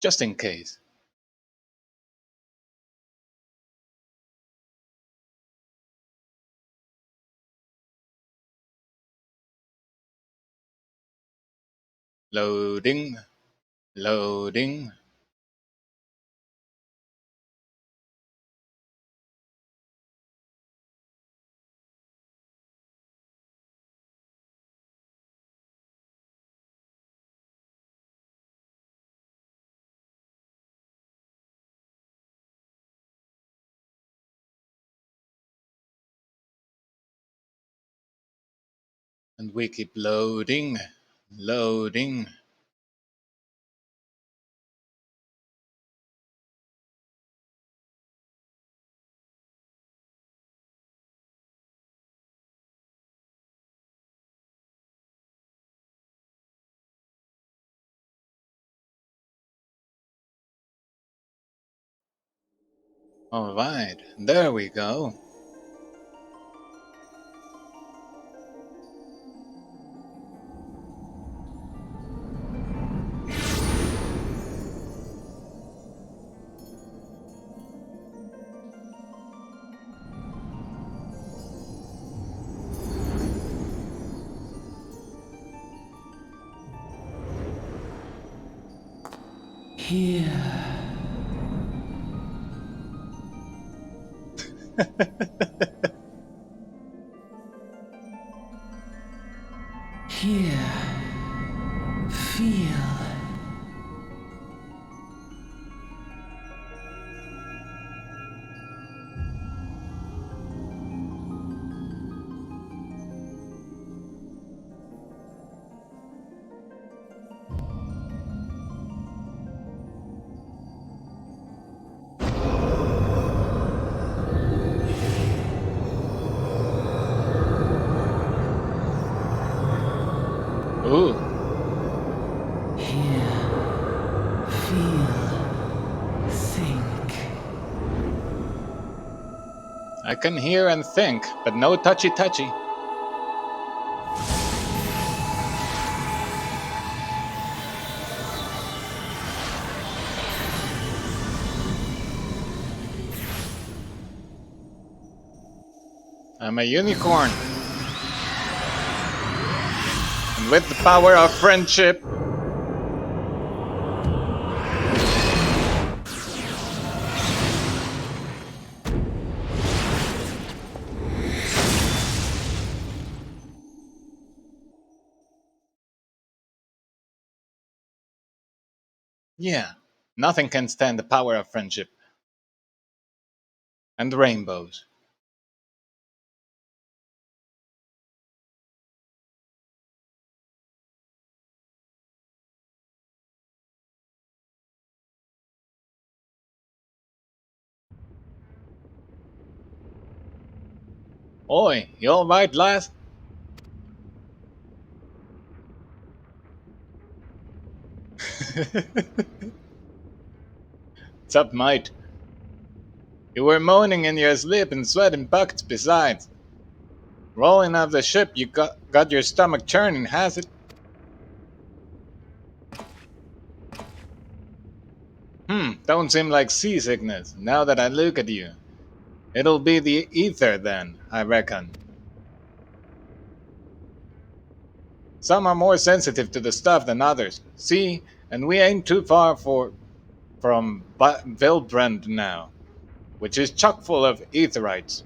just in case. Loading, loading. And we keep loading, loading. Alright, there we go. Here. Here. Feel. Ooh. Hear, feel, think. I can hear and think, but no touchy-touchy. I'm a unicorn. And with the power of friendship, yeah, nothing can stand the power of friendship. And rainbows. Oi, you alright, lass? What's up, mate? You were moaning in your sleep and sweating buckets besides. Rolling off the ship, you got your stomach churning, has it? Don't seem like seasickness, now that I look at you. It'll be the ether then, I reckon. Some are more sensitive to the stuff than others. See, and we ain't too far from Vilbrand now, which is chock full of etherites.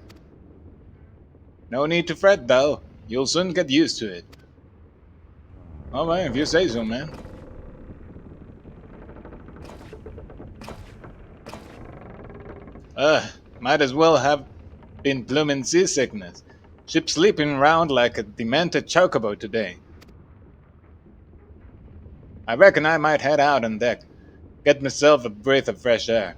No need to fret though, you'll soon get used to it. Alright, if you say so, man. Might as well have been blooming seasickness. Ship sleeping around like a demented chocobo today. I reckon I might head out on deck. Get myself a breath of fresh air.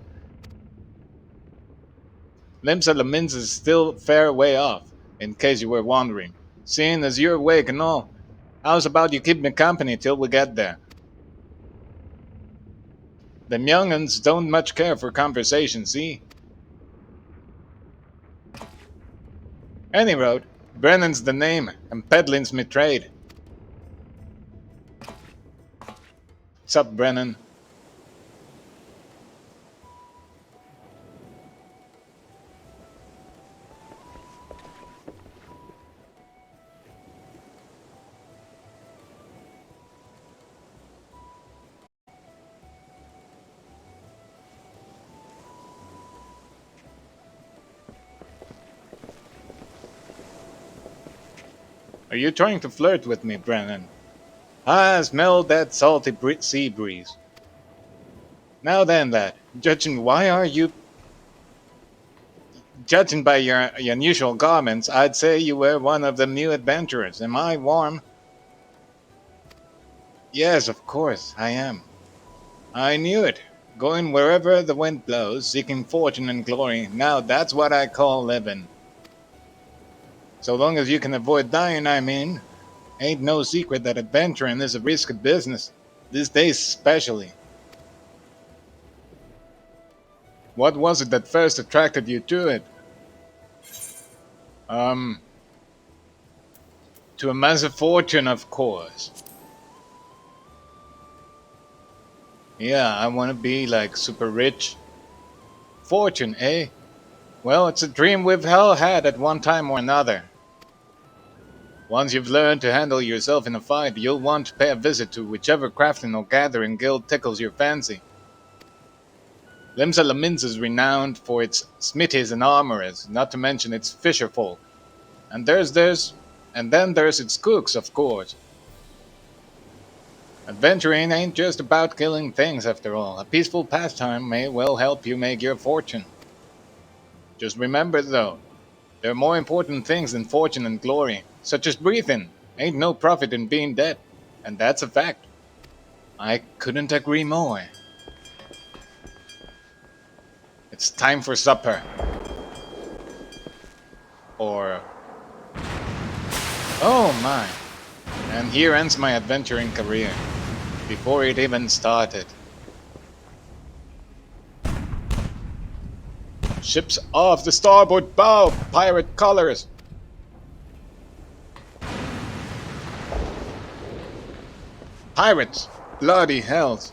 Limsa Lominsa is still a fair way off, in case you were wondering. Seeing as you're awake and all, how's about you keep me company till we get there? Them young'uns don't much care for conversation, see? Any road, Brennan's the name, and peddling's me trade. Sup, Brennan? Are you trying to flirt with me, Brennan? I smell that salty sea breeze. Now then, lad, judging by your unusual garments, I'd say you were one of the new adventurers. Am I warm? Yes, of course, I am. I knew it. Going wherever the wind blows, seeking fortune and glory. Now that's what I call living. So long as you can avoid dying, I mean. Ain't no secret that adventuring is a risky business. These days especially. What was it that first attracted you to it? Um, to amass a fortune, of course. Yeah, I want to be like super rich. Fortune, eh? Well, it's a dream we've all had at one time or another. Once you've learned to handle yourself in a fight, you'll want to pay a visit to whichever crafting or gathering guild tickles your fancy. Limsa Lominsa is renowned for its smithies and armorers, not to mention its fisher folk. And then there's its cooks, of course. Adventuring ain't just about killing things after all. A peaceful pastime may well help you make your fortune. Just remember though, there are more important things than fortune and glory, such as breathing. Ain't no profit in being dead. And that's a fact. I couldn't agree more. It's time for supper. Or... Oh my! And here ends my adventuring career. Before it even started. Ships off the starboard bow! Pirate colors! Pirates! Bloody hells!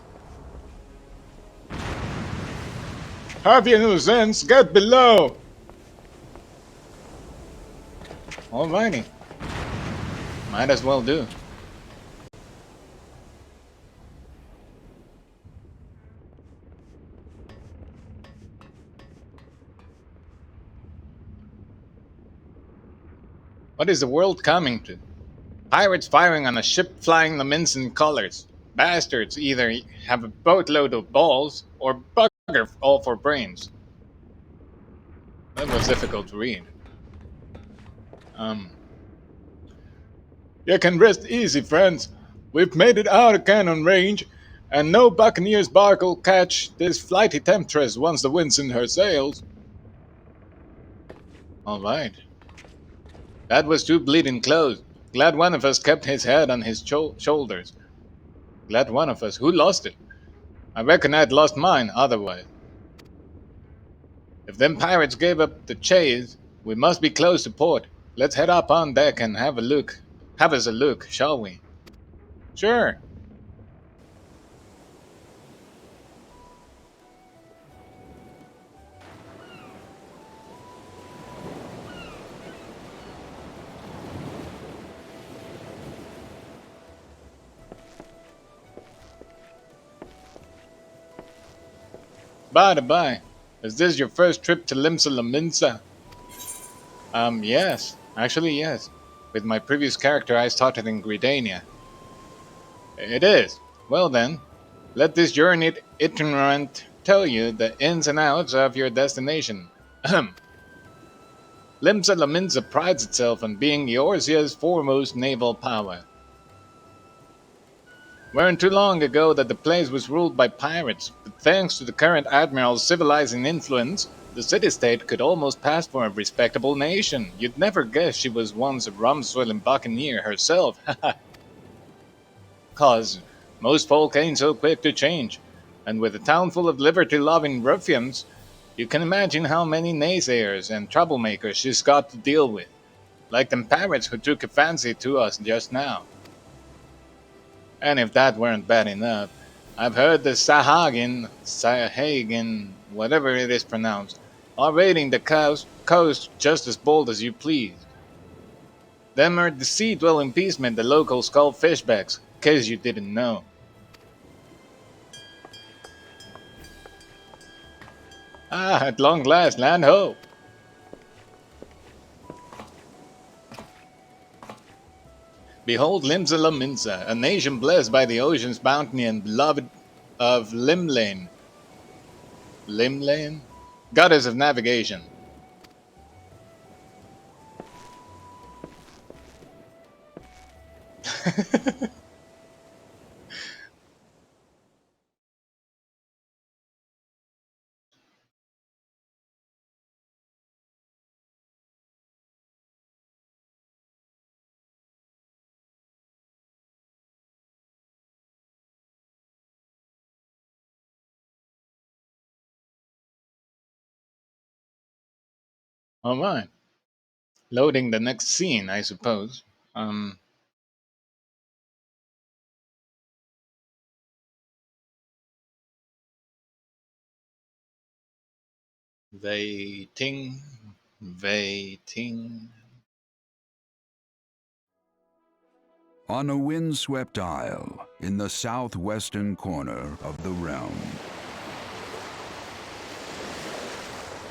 Have you no sense? Get below! Alrighty. Might as well do. What is the world coming to? Pirates firing on a ship flying the Minsan colors. Bastards either have a boatload of balls or bugger all for brains. That was difficult to read. Um, you can rest easy, friends. We've made it out of cannon range, and no buccaneer's bark will catch this flighty temptress once the wind's in her sails. All right. That was too bleeding close. Glad one of us kept his head on his shoulders. Glad one of us. Who lost it? I reckon I'd lost mine otherwise. If them pirates gave up the chase, we must be close to port. Let's head up on deck and have a look. Have us a look, shall we? Sure. By the by, is this your first trip to Limsa Lominsa? Yes. Actually, yes. With my previous character, I started in Gridania. It is. Well then, let this journey itinerant tell you the ins and outs of your destination. Ahem. Limsa Lominsa prides itself on being Eorzea's foremost naval power. Weren't too long ago that the place was ruled by pirates, but thanks to the current admiral's civilizing influence, the city-state could almost pass for a respectable nation. You'd never guess she was once a rum-swilling buccaneer herself, cause most folk ain't so quick to change, and with a town full of liberty-loving ruffians, you can imagine how many naysayers and troublemakers she's got to deal with, like them pirates who took a fancy to us just now. And if that weren't bad enough, I've heard the Sahagin, whatever it is pronounced, are raiding the coast just as bold as you please. Them are the sea-dwelling peacemen the locals call fishbacks, case you didn't know. Ah, at long last, land ho! Behold Limsa Lominsa, a nation blessed by the ocean's bounty and beloved of Limlane. Limlane? Goddess of navigation. Alright. Loading the next scene, I suppose. Um, waiting, waiting. On a windswept isle in the southwestern corner of the realm,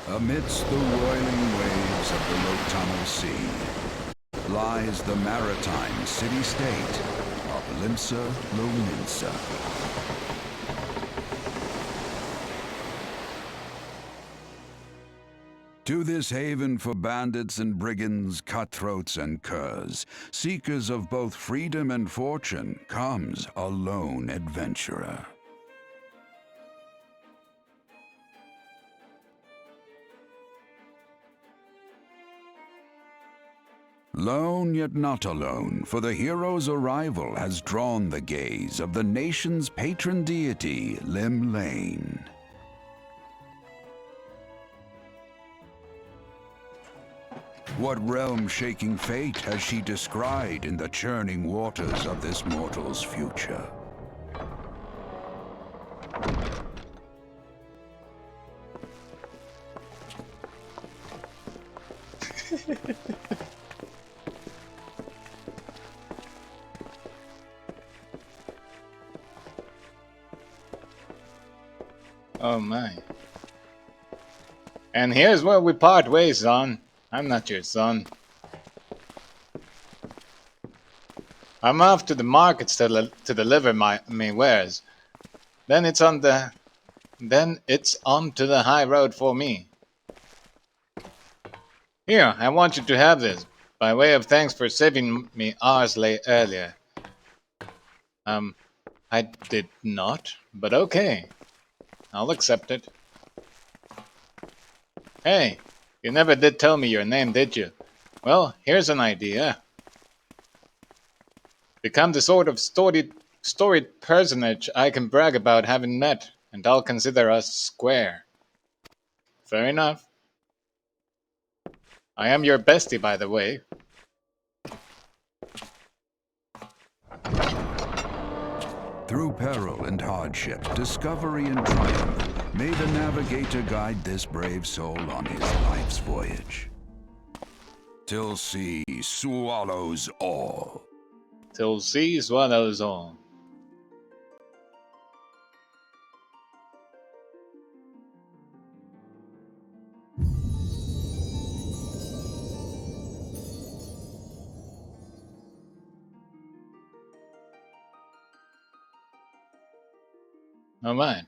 amidst the roiling waves of the Lotunnel Sea, lies the maritime city-state of Limsa Lominsa. To this haven for bandits and brigands, cutthroats and curs, seekers of both freedom and fortune, comes a lone adventurer. Lone yet not alone, for the hero's arrival has drawn the gaze of the nation's patron deity, Limlane. What realm-shaking fate has she descried in the churning waters of this mortal's future? Oh my. And here's where we part ways, son. I'm not your son. I'm off to the markets to deliver me wares. Then it's on to the high road for me. Here, I want you to have this, by way of thanks for saving me hours earlier. I did not, but okay. I'll accept it. Hey, you never did tell me your name, did you? Well, here's an idea. Become the sort of storied personage I can brag about having met, and I'll consider us square. Fair enough. I am your bestie, by the way. Through peril and hardship, discovery and triumph, may the navigator guide this brave soul on his life's voyage. Till sea swallows all. Till sea swallows all. Alright.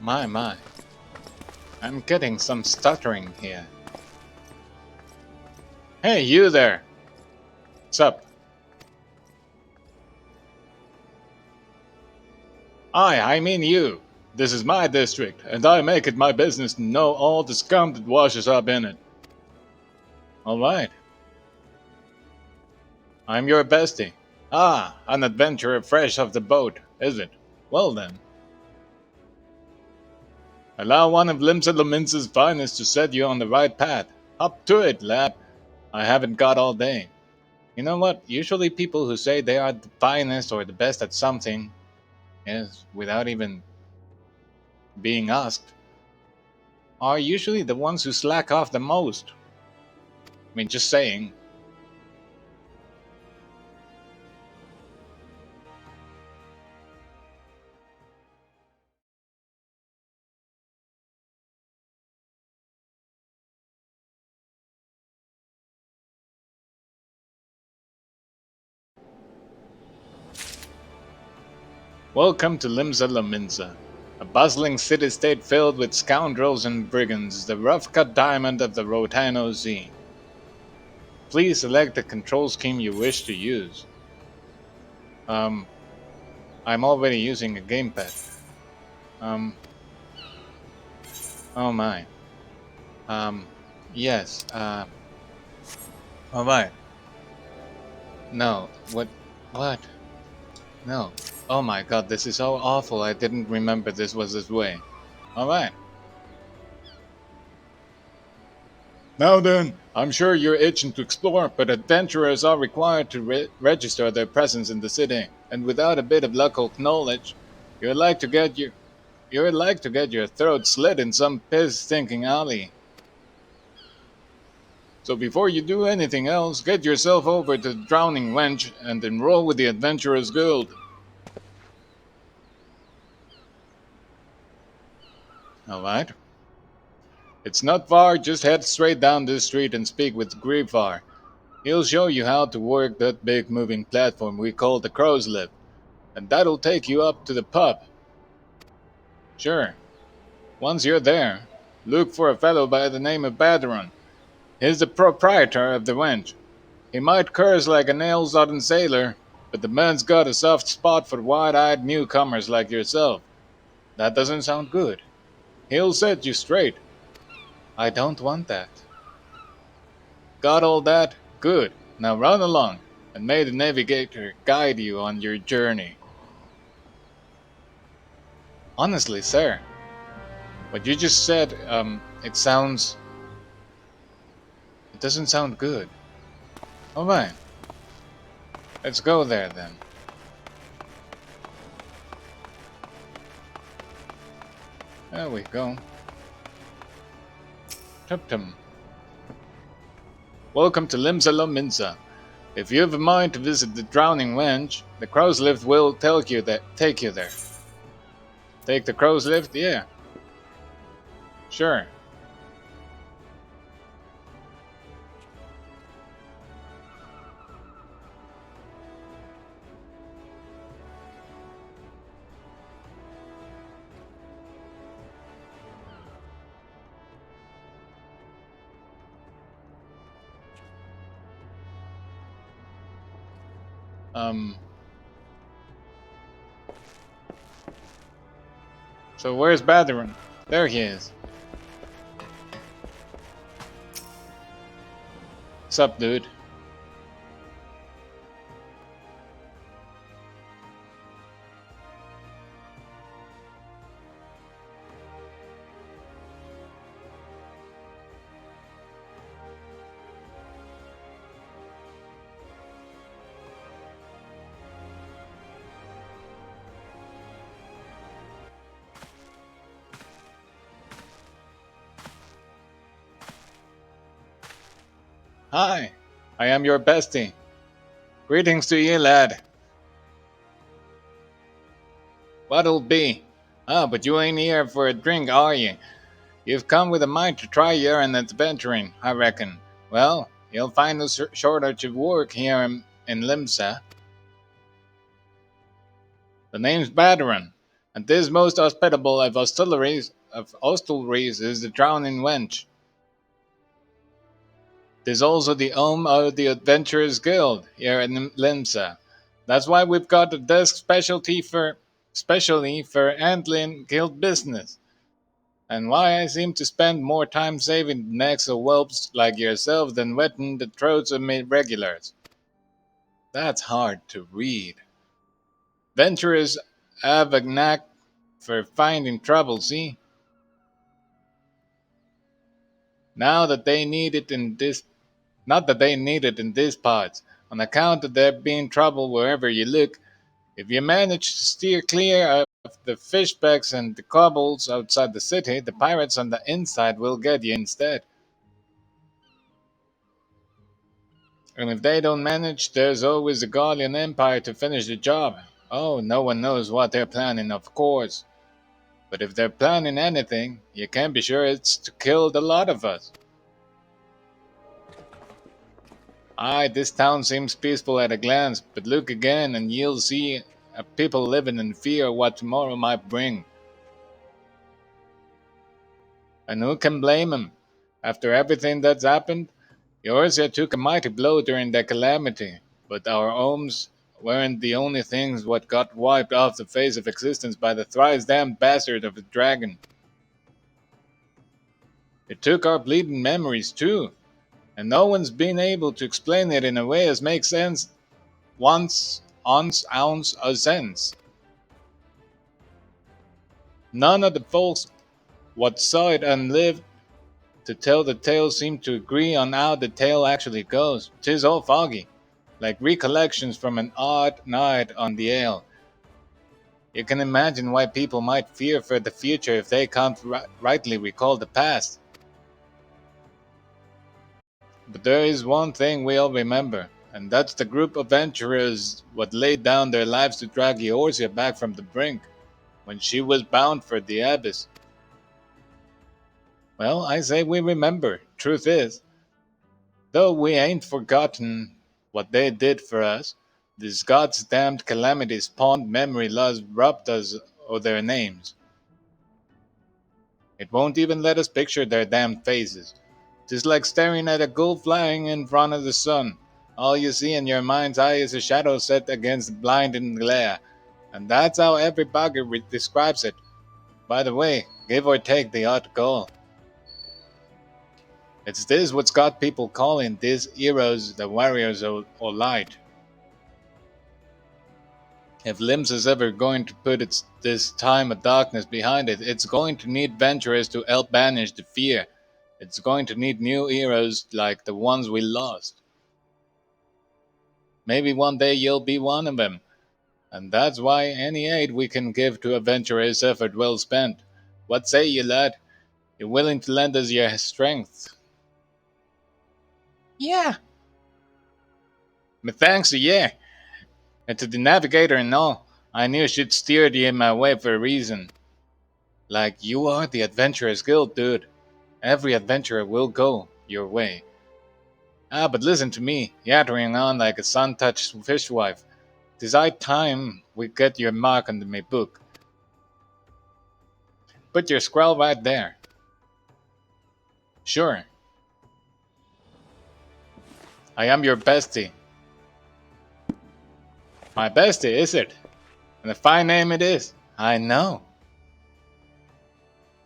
My. I'm getting some stuttering here. Hey, you there! What's up? I mean you. This is my district, and I make it my business to know all the scum that washes up in it. Alright. I'm your bestie. Ah, an adventurer fresh off the boat, is it? Well then, allow one of Limsa Lominsa's finest to set you on the right path. Up to it, lad. I haven't got all day. You know what? Usually people who say they are the finest or the best at something, yes, without even being asked, are usually the ones who slack off the most. I mean, just saying. Welcome to Limsa Lominsa, a bustling city-state filled with scoundrels and brigands, the rough-cut diamond of the Rotano Sea. Please select the control scheme you wish to use. Um, I'm already using a gamepad. Um, oh my. Um, yes, alright. No, what? What? No. Oh my god, this is so awful, I didn't remember this was this way. Alright. Now then, I'm sure you're itching to explore, but adventurers are required to register their presence in the city, and without a bit of local knowledge, you're like to get your throat slit in some piss-stinking alley. So before you do anything else, get yourself over to the Drowning Wench and enroll with the Adventurers Guild. Alright? It's not far, just head straight down this street and speak with Griefar. He'll show you how to work that big moving platform we call the Crow's Lift, and that'll take you up to the pub. Sure. Once you're there, look for a fellow by the name of BrownHeron. He's the proprietor of the wench. He might curse like a nail-sodden sailor, but the man's got a soft spot for wide-eyed newcomers like yourself. That doesn't sound good. He'll set you straight. I don't want that. Got all that? Good. Now run along, and may the navigator guide you on your journey. Honestly, sir, what you just said, it sounds... It doesn't sound good. Alright, let's go there then. There we go. Tum-tum. Welcome to Limsa Lominsa. If you have a mind to visit the Drowning Wench, the Crow's Lift will take you there. Take the Crow's Lift? Yeah. Sure. So where's BrownHeron? There he is. Sup, dude? Hi, I am your bestie. Greetings to ye, lad. What'll be? Ah, but you ain't here for a drink, are ye? You've come with a mind to try your adventuring, I reckon. Well, you'll find no shortage of work here in Limsa. The name's BrownHeron, and this most hospitable of hostelries is the Drowning Wench. 'Tis also the home of the Adventurers Guild here in Limsa. That's why we've got a desk specially for handling guild business, and why I seem to spend more time saving the necks of whelps like yourself than wetting the throats of me regulars. That's hard to read. Venturers have a knack for finding trouble, see? Now that they need it in this Not that they need it in these parts, on account of there being trouble wherever you look. If you manage to steer clear of the fishbacks and the kobolds outside the city, the pirates on the inside will get you instead. And if they don't manage, there's always the Guardian Empire to finish the job. Oh, no one knows what they're planning, of course. But if they're planning anything, you can be sure it's to kill the lot of us. Aye, this town seems peaceful at a glance, but look again and you'll see a people living in fear of what tomorrow might bring. And who can blame 'em? After everything that's happened, Eorzea took a mighty blow during the calamity, but our homes weren't the only things what got wiped off the face of existence by the thrice damned bastard of a dragon. It took our bleeding memories too, and no one's been able to explain it in a way as makes sense once ounce of sense. None of the folks what saw it and lived to tell the tale seem to agree on how the tale actually goes. 'Tis all foggy, like recollections from an odd night on the ale. You can imagine why people might fear for the future if they can't rightly recall the past. But there is one thing we all remember, and that's the group of adventurers what laid down their lives to drag Eorzea back from the brink, when she was bound for the abyss. Well, I say we remember. Truth is, though we ain't forgotten what they did for us, this God's damned calamity spawned memory loss robbed us of their names. It won't even let us picture their damned faces. 'Tis like staring at a gull flying in front of the sun. All you see in your mind's eye is a shadow set against the blinding glare, and that's how every bugger describes it. By the way, give or take the odd goal. It's this what's got people calling these heroes the warriors of light. If Limsa's ever going to put this time of darkness behind it, it's going to need venturers to help banish the fear. It's going to need new heroes like the ones we lost. Maybe one day you'll be one of them, and that's why any aid we can give to a venturer is effort well spent. What say you, lad? You're willing to lend us your strength? Yeah. Me thanks, yeah. And to the navigator and all, I knew she'd steered you in my way for a reason. Like you are the Adventurers Guild, dude. Every adventurer will go your way. Ah, but listen to me, yattering on like a sun-touched fishwife. 'Tis high time we get your mark on my book. Put your scrawl right there. Sure. I am your bestie. My bestie, is it? And a fine name it is. I know.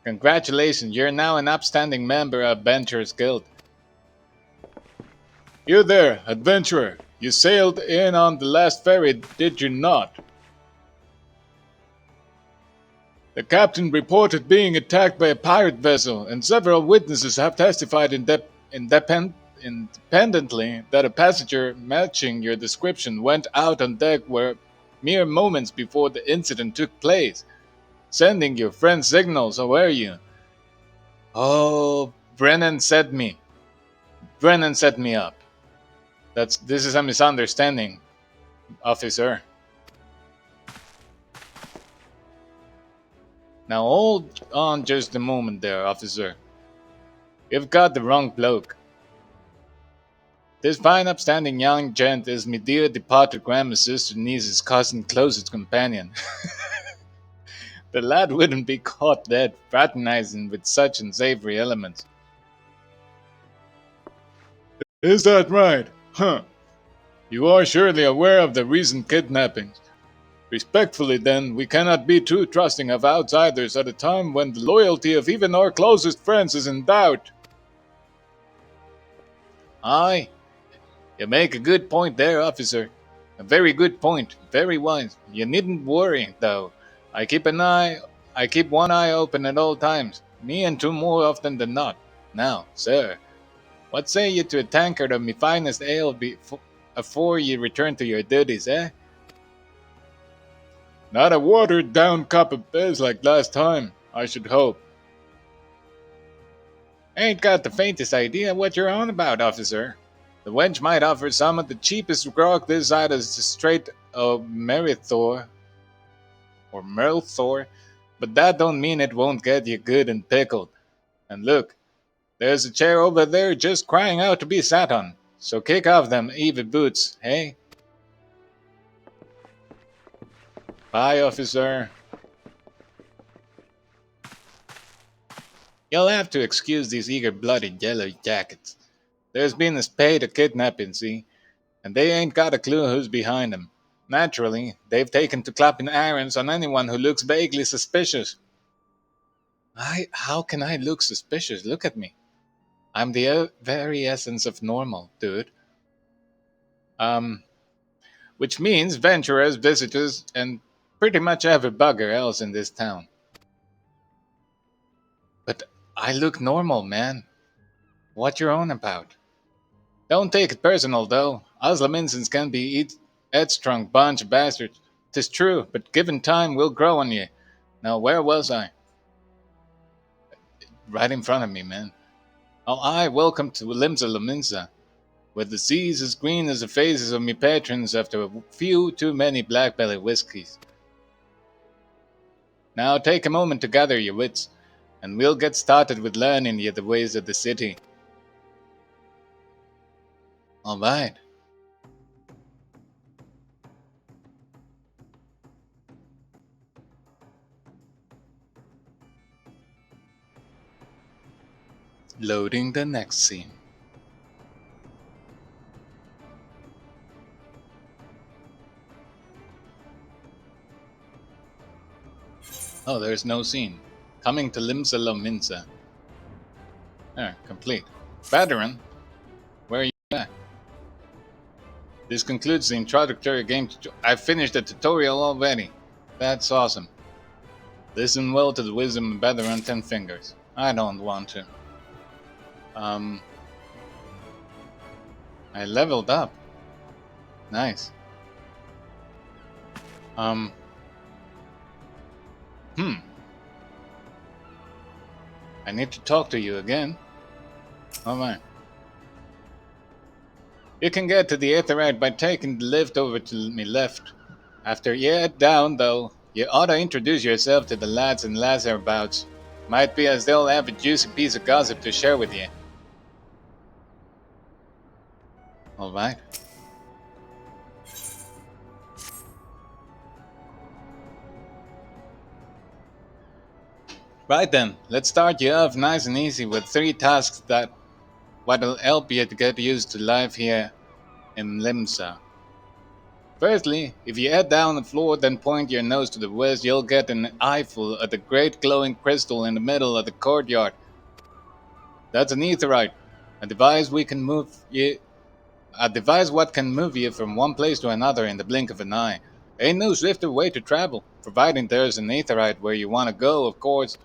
Congratulations, you're now an upstanding member of Adventurers Guild. You there, adventurer. You sailed in on the last ferry, did you not? The captain reported being attacked by a pirate vessel, and several witnesses have testified independently that a passenger matching your description went out on deck mere moments before the incident took place, sending your friend signals. How are you? Oh, Brennan set me up. This is a misunderstanding, officer. Now hold on just a moment there, officer. You've got the wrong bloke. This fine upstanding young gent is me dear departed grandma's sister niece's cousin closest companion. The lad wouldn't be caught dead fraternizing with such unsavory elements. Is that right? Huh. You are surely aware of the recent kidnappings. Respectfully, then, we cannot be too trusting of outsiders at a time when the loyalty of even our closest friends is in doubt. Aye, you make a good point there, officer. A very good point. Very wise. You needn't worry, though. I keep an eye. I keep one eye open at all times. Me and two more often than not. Now, sir, what say you to a tankard of me finest ale afore ye return to your duties, eh? Not a watered down cup of biz like last time, I should hope. Ain't got the faintest idea what you're on about, officer. The wench might offer some of the cheapest grog this side of the Strait of Merithor, or Merlthor, but that don't mean it won't get you good and pickled. And look, there's a chair over there just crying out to be sat on. So kick off them heavy boots, hey? Bye, officer. You'll have to excuse these eager-blooded yellow jackets. There's been a spate of kidnapping, see? And they ain't got a clue who's behind 'em. Naturally, they've taken to clapping irons on anyone who looks vaguely suspicious. How can I look suspicious? Look at me. I'm the very essence of normal, dude. Which means venturers, visitors, and pretty much every bugger else in this town. But I look normal, man. What you're on about? Don't take it personal, though. Us Laminsans can be headstrong bunch of bastards. 'Tis true, but given time, we'll grow on ye. Now, where was I? Right in front of me, man. Oh, welcome to Limsa Lominsa, where the sea's as green as the faces of me patrons after a few too many black-belly whiskies. Now take a moment to gather your wits, and we'll get started with learning you the ways of the city. All right. Loading the next scene. Oh, there's no scene. Coming to Limsa Lominsa. There, complete. Veteran, where are you at? This concludes the introductory game. I finished the tutorial already. That's awesome. Listen well to the wisdom of Veteran 10 Fingers. I don't want to. I leveled up. Nice. I need to talk to you again. Alright. You can get to the Aetherite by taking the lift over to me left. After you head down, though, you ought to introduce yourself to the lads and lass hereabouts. Might be as they'll have a juicy piece of gossip to share with you. Alright. Right then, let's start you off nice and easy with 3 tasks what'll help you to get used to life here in Limsa. Firstly, if you head down the floor then point your nose to the west, you'll get an eyeful of the great glowing crystal in the middle of the courtyard. That's an aetherite, a device what can move you from one place to another in the blink of an eye. Ain't no swifter way to travel, providing there's an aetherite where you want to go, of course.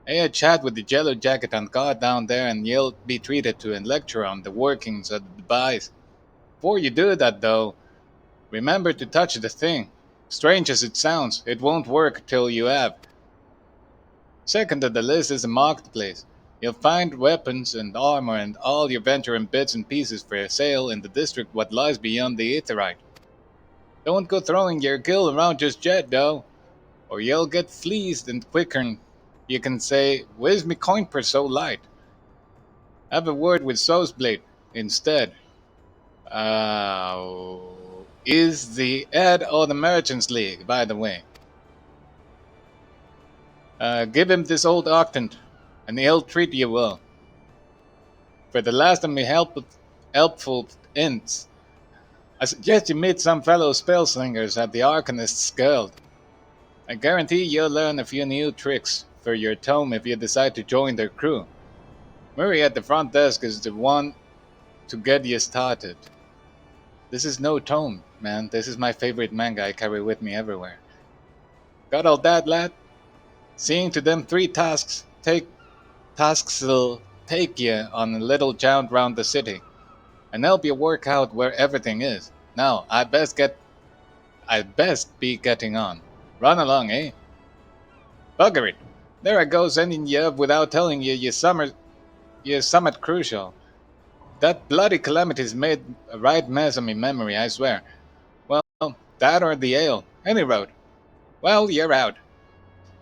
Hey, a chat with the yellow jacket on guard down there and you'll be treated to a lecture on the workings of the device. Before you do that, though, remember to touch the thing. Strange as it sounds, it won't work till you have. Second on the list is the marketplace. You'll find weapons and armor and all your veteran bits and pieces for sale in the district what lies beyond the aetherite. Don't go throwing your gill around just yet, though, or you'll get fleeced and quicker'n you can say, "Where's me coin purse so light?" Have a word with Soulsblade instead. Is the head of the Merchants League, by the way. Give him this old octant, and he'll treat you well. For the last of me helpful hints, I suggest you meet some fellow spellslingers at the Organist Guild. I guarantee you'll learn a few new tricks for your tome if you decide to join their crew. Murray at the front desk is the one to get you started. This is no tone, man. This is my favorite manga I carry with me everywhere. Got all that, lad? Seeing to them three tasks'll take ye on a little jaunt round the city, and help you work out where everything is. Now, I'd best be getting on. Run along, eh? Bugger it! There I go sending ye up without telling you you summit crucial. That bloody calamity's made a right mess of me memory, I swear. Well, that or the ale. Any road. Well, you're out.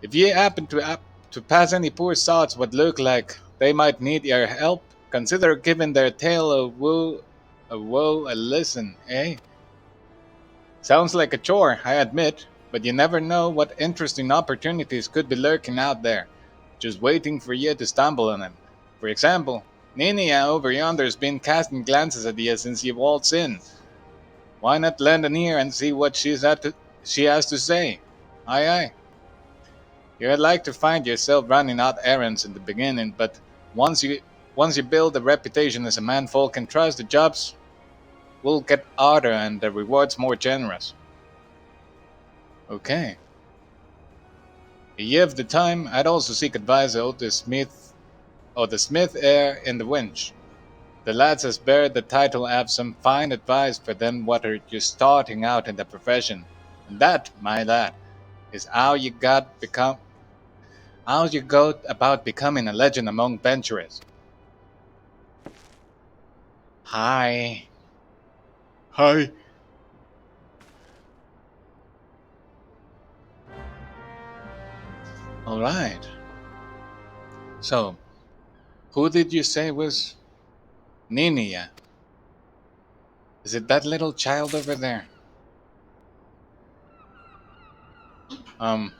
If ye happen to pass any poor sods what look like they might need your help, consider giving their tale a listen, eh? Sounds like a chore, I admit, but you never know what interesting opportunities could be lurking out there, just waiting for ye to stumble on them. For example, Ninia over yonder's been casting glances at ye since ye waltzed in. Why not lend an ear and see what she has to say? Aye, aye. You'd like to find yourself running out errands in the beginning, but once you once you build a reputation as a man folk can trust, the jobs will get harder and the rewards more generous. Okay. If the time, I'd also seek advice of the smith heir in the winch. The lads as bear the title have some fine advice for them what are just starting out in the profession. And that, my lad, is how you go about becoming a legend among venturers. Hi. Hi. Alright. So, who did you say was Ninia? Is it that little child over there? Um,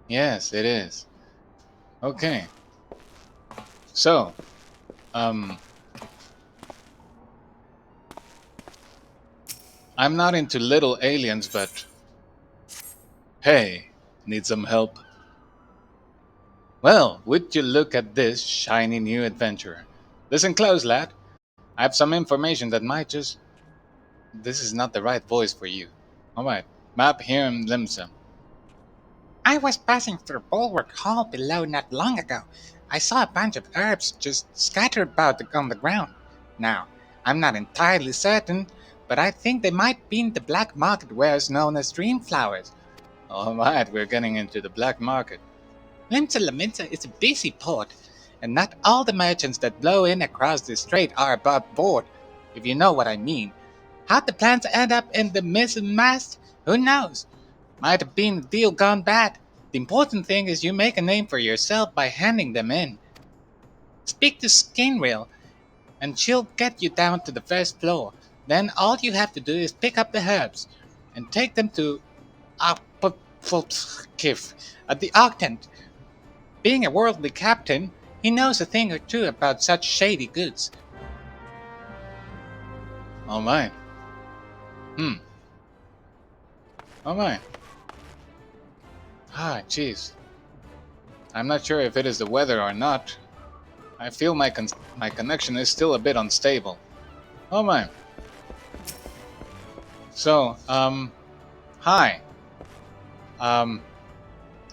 yes, it is. Okay. So, um, I'm not into little aliens, but hey, need some help? Well, would you look at this shiny new adventurer? Listen close, lad. I have some information that might just. This is not the right voice for you. Alright, map here in Limsa. I was passing through Bulwark Hall below not long ago. I saw a bunch of herbs just scattered about on the ground. Now, I'm not entirely certain, but I think they might be in the black market wares known as dream flowers. Alright, we're getting into the black market. Limsa Lominsa is a busy port, and not all the merchants that blow in across the strait are above board, if you know what I mean. How the plans end up in the missing mast, who knows? Might have been a deal gone bad. The important thing is you make a name for yourself by handing them in. Speak to Skinril, and she'll get you down to the first floor. Then all you have to do is pick up the herbs and take them to Apopkif at the Octant. Being a worldly captain, he knows a thing or two about such shady goods. Alright. Alright. Ah, jeez. I'm not sure if it is the weather or not. I feel my connection is still a bit unstable. Alright. So, hi.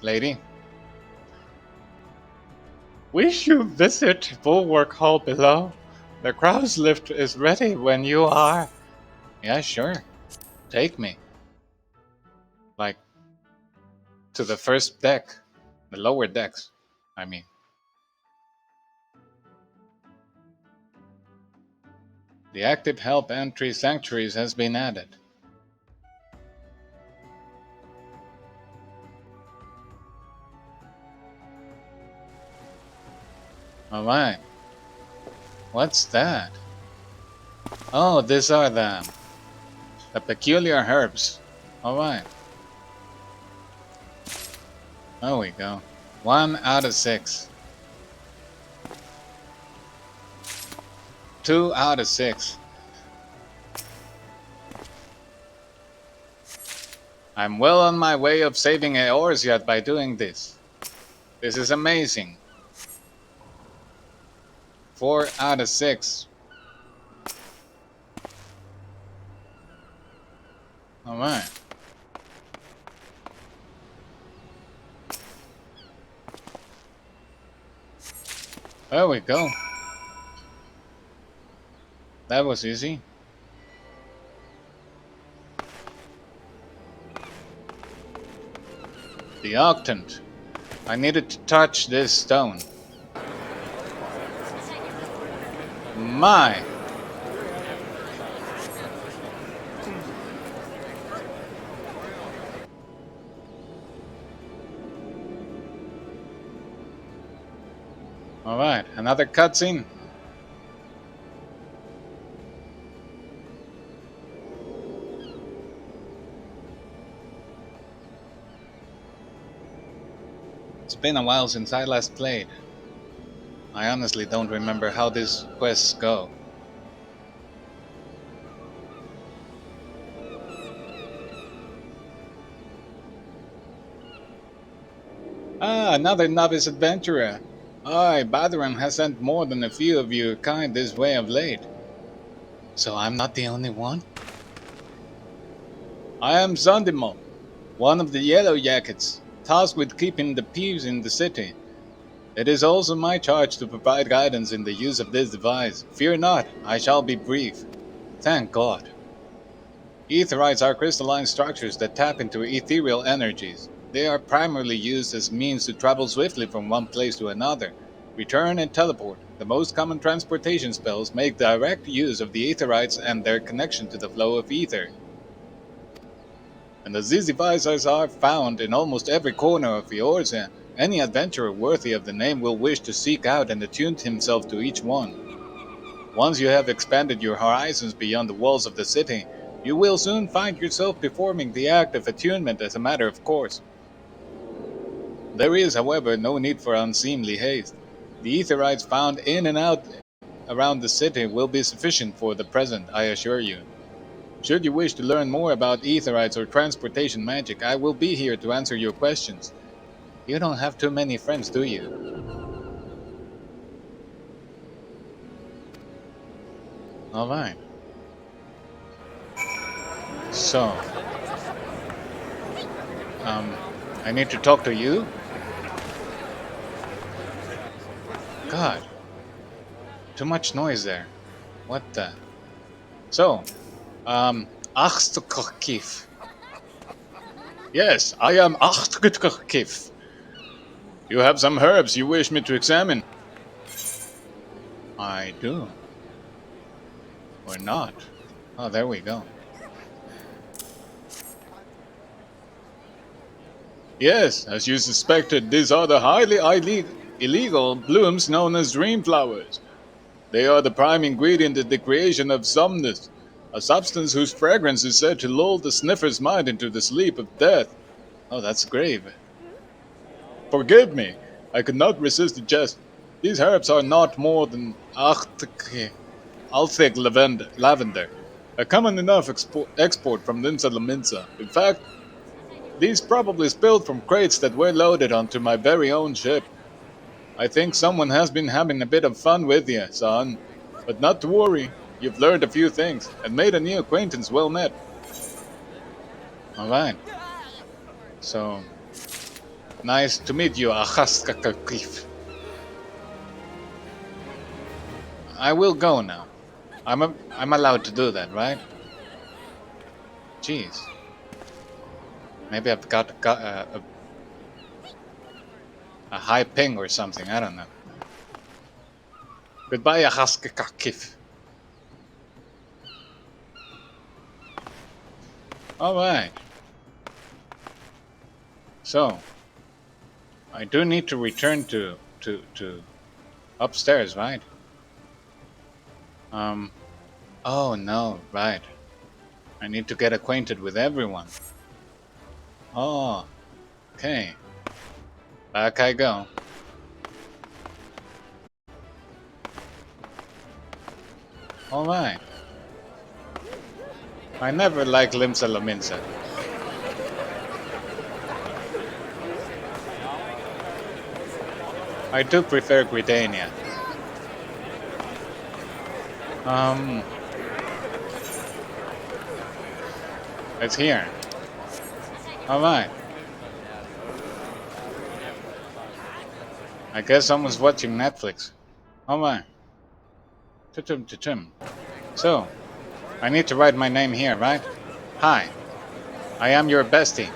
Lady. Wish you visit Bulwark Hall below. The crow's lift is ready when you are. Yeah, sure. Take me. Like, to the first deck. The lower decks, I mean. The active help entry sanctuaries has been added. Alright. What's that? Oh, these are them. The peculiar herbs. Alright. There we go. 1 out of 6. 2 out of 6. I'm well on my way of saving Eorzea by doing this. This is amazing. 4 out of 6. Alright. There we go. That was easy. The octant. I needed to touch this stone. My! Alright, another cutscene. It's been a while since I last played. I honestly don't remember how these quests go. Ah, another novice adventurer. Aye, BrownHeron has sent more than a few of your kind this way of late. So I'm not the only one? I am Zondimo, one of the Yellow Jackets, tasked with keeping the peace in the city. It is also my charge to provide guidance in the use of this device. Fear not, I shall be brief. Thank God. Aetherites are crystalline structures that tap into ethereal energies. They are primarily used as means to travel swiftly from one place to another. Return and teleport, the most common transportation spells, make direct use of the Aetherites and their connection to the flow of ether. And as these devices are found in almost every corner of Eorzea, any adventurer worthy of the name will wish to seek out and attune himself to each one. Once you have expanded your horizons beyond the walls of the city, you will soon find yourself performing the act of attunement as a matter of course. There is, however, no need for unseemly haste. The Aetherites found in and out around the city will be sufficient for the present, I assure you. Should you wish to learn more about Aetherites or transportation magic, I will be here to answer your questions. You don't have too many friends, do you? Alright. So, I need to talk to you? God. Too much noise there. What the? So, Achtukakif. Yes, I am Achtukakif. You have some herbs you wish me to examine? I do. Or not. Oh, there we go. Yes, as you suspected, these are the highly illegal blooms known as dream flowers. They are the prime ingredient in the creation of somnus, a substance whose fragrance is said to lull the sniffer's mind into the sleep of death. Oh, that's grave. Forgive me, I could not resist a jest. These herbs are not more than Althig lavender, a common enough export from Limsa Lominsa. In fact, these probably spilled from crates that were loaded onto my very own ship. I think someone has been having a bit of fun with you, son. But not to worry, you've learned a few things and made a new acquaintance well met. Alright. So, nice to meet you, Achaskakakif. I will go now. I'm allowed to do that, right? Jeez. Maybe I've got a high ping or something, I don't know. Goodbye, Achaskakif. Alright. So, I do need to return to upstairs, right? Oh no, right. I need to get acquainted with everyone. Oh, okay. Back I go. Alright. I never liked Limsa Lominsa. I do prefer Gridania. It's here. Alright. I guess someone's watching Netflix. Alright. So, I need to write my name here, right? Hi, I am your bestie.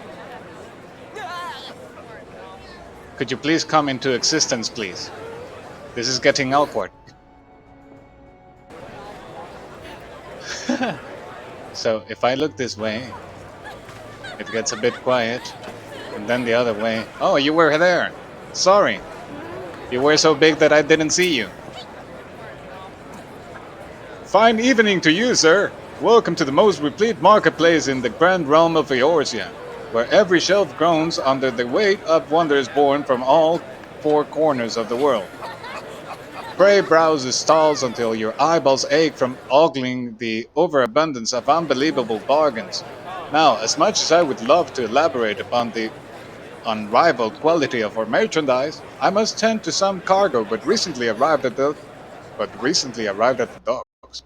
Could you please come into existence, please? This is getting awkward. So, if I look this way, it gets a bit quiet. And then the other way. Oh, you were there. Sorry. You were so big that I didn't see you. Fine evening to you, sir. Welcome to the most replete marketplace in the grand realm of Eorzea, where every shelf groans under the weight of wonders born from all four corners of the world. Pray browse the stalls until your eyeballs ache from ogling the overabundance of unbelievable bargains. Now, as much as I would love to elaborate upon the unrivaled quality of our merchandise, I must tend to some cargo but recently arrived at the docks.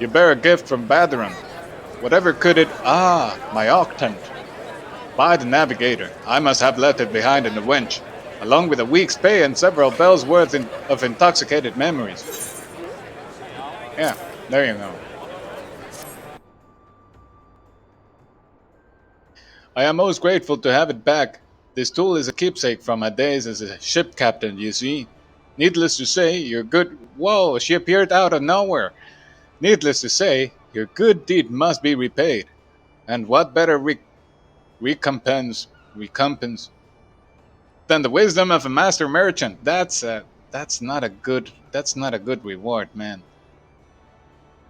You bear a gift from Badron. Whatever could it... Ah, my octant. By the navigator, I must have left it behind in the winch, along with a week's pay and several bells worth of intoxicated memories. Yeah, there you go. I am most grateful to have it back. This tool is a keepsake from my days as a ship captain, you see. Needless to say, your good... Whoa, she appeared out of nowhere. Needless to say, your good deed must be repaid. And what better recompense than the wisdom of a master merchant? That's not a good reward, man.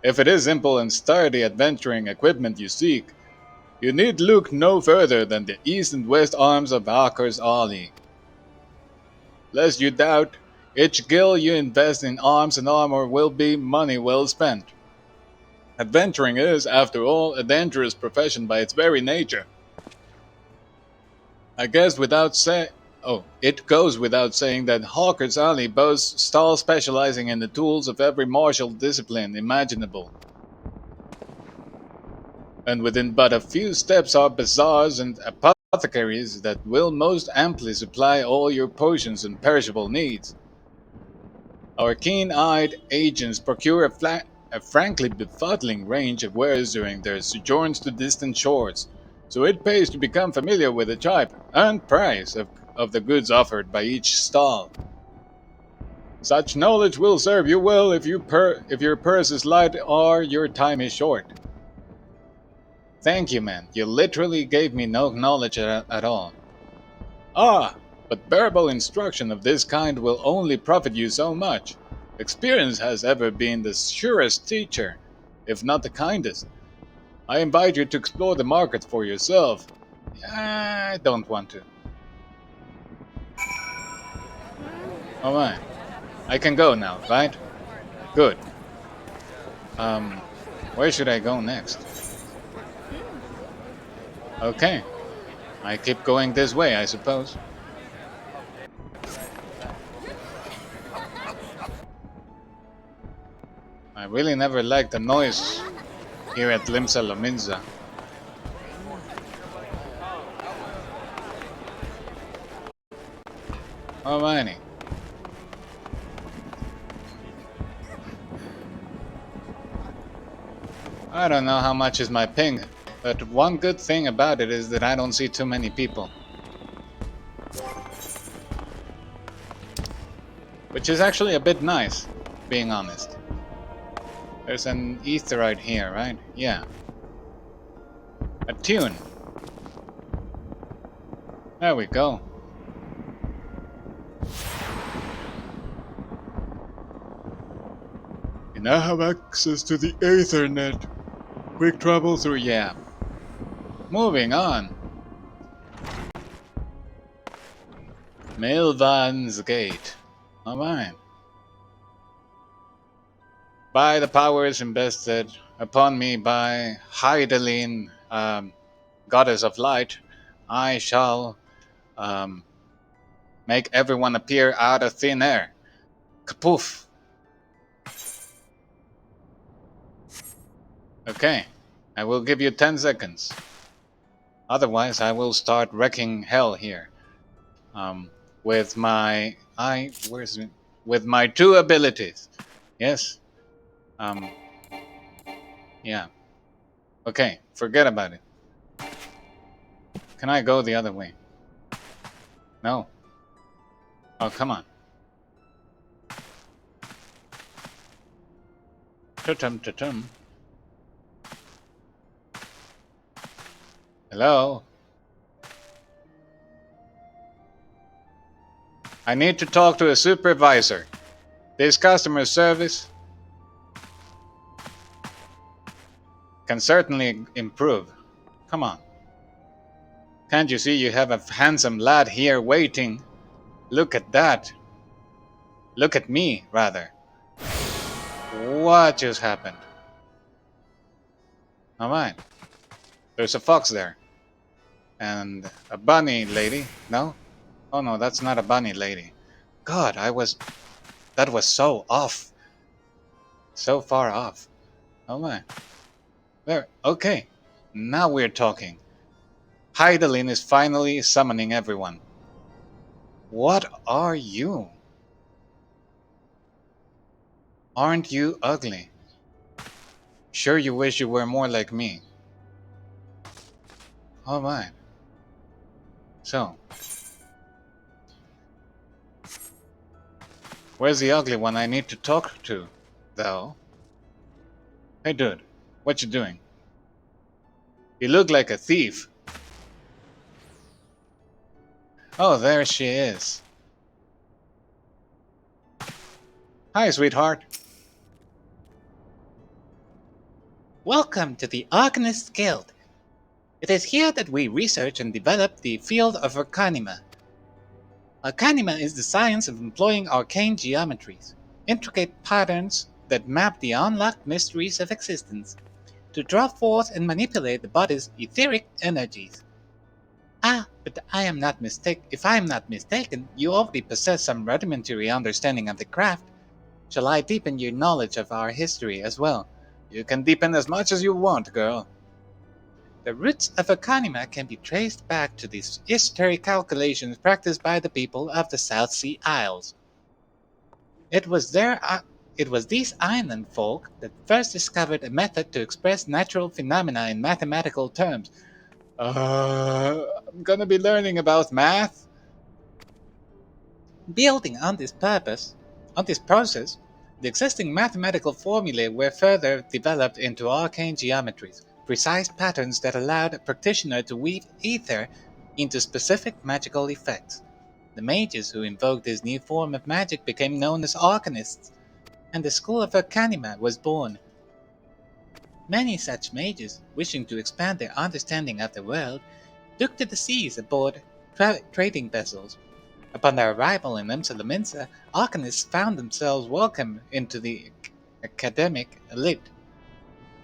If it is simple and sturdy adventuring equipment you seek, you need look no further than the east and west arms of Aker's Alley. Lest you doubt, each gill you invest in arms and armor will be money well spent. Adventuring is, after all, a dangerous profession by its very nature. I guess it goes without saying that Hawker's Alley boasts stalls specializing in the tools of every martial discipline imaginable. And within but a few steps are bazaars and apothecaries that will most amply supply all your potions and perishable needs. Our keen-eyed agents procure a frankly befuddling range of wares during their sojourns to distant shores, so it pays to become familiar with the type and price of the goods offered by each stall. Such knowledge will serve you well if your purse is light or your time is short. Thank you, man. You literally gave me no knowledge at all. Ah, but verbal instruction of this kind will only profit you so much. Experience has ever been the surest teacher, if not the kindest. I invite you to explore the market for yourself. I don't want to. Alright. I can go now, right? Good. Where should I go next? Okay. I keep going this way, I suppose. I really never liked the noise here at Limsa Lominsa. Alrighty. I don't know how much is my ping, but one good thing about it is that I don't see too many people. Which is actually a bit nice, being honest. There's an aetheryte here, right? Yeah. A tune. There we go. You now have access to the Aethernet. Quick travel through, yeah. Moving on. Milvan's Gate. Alright. By the powers invested upon me by Heidelin, goddess of light, I shall make everyone appear out of thin air. Kapoof! Okay. I will give you 10 seconds. Otherwise, I will start wrecking hell here. Um, with my where's it? With my two abilities. Yes. Um, yeah. Okay. Forget about it. Can I go the other way? No. Oh, come on. Tutum tutum. Hello. I need to talk to a supervisor. This customer service can certainly improve. Come on. Can't you see you have a handsome lad here waiting? Look at that. Look at me, rather. What just happened? Alright. There's a fox there. And a bunny lady. No? Oh no, that's not a bunny lady. God, that was so off. So far off. Alright. There. Okay. Now we're talking. Heidelin is finally summoning everyone. What are you? Aren't you ugly? Sure you wish you were more like me. Alright. So. Where's the ugly one I need to talk to, though? Hey dude, what you doing? You look like a thief. Oh, there she is. Hi, sweetheart. Welcome to the Organist Guild. It is here that we research and develop the field of Arcanima. Arcanima is the science of employing arcane geometries, intricate patterns that map the unlocked mysteries of existence, to draw forth and manipulate the body's etheric energies. Ah, but if I am not mistaken, you already possess some rudimentary understanding of the craft. Shall I deepen your knowledge of our history as well? You can deepen as much as you want, girl. The roots of Arcanima can be traced back to the esoteric calculations practiced by the people of the South Sea Isles. It was these island folk that first discovered a method to express natural phenomena in mathematical terms. I'm gonna be learning about math. Building on this process, the existing mathematical formulae were further developed into arcane geometries, precise patterns that allowed a practitioner to weave ether into specific magical effects. The mages who invoked this new form of magic became known as Arcanists, and the school of Arcanima was born. Many such mages, wishing to expand their understanding of the world, took to the seas aboard trading vessels. Upon their arrival in Limsa Lominsa, Arcanists found themselves welcomed into the academic elite,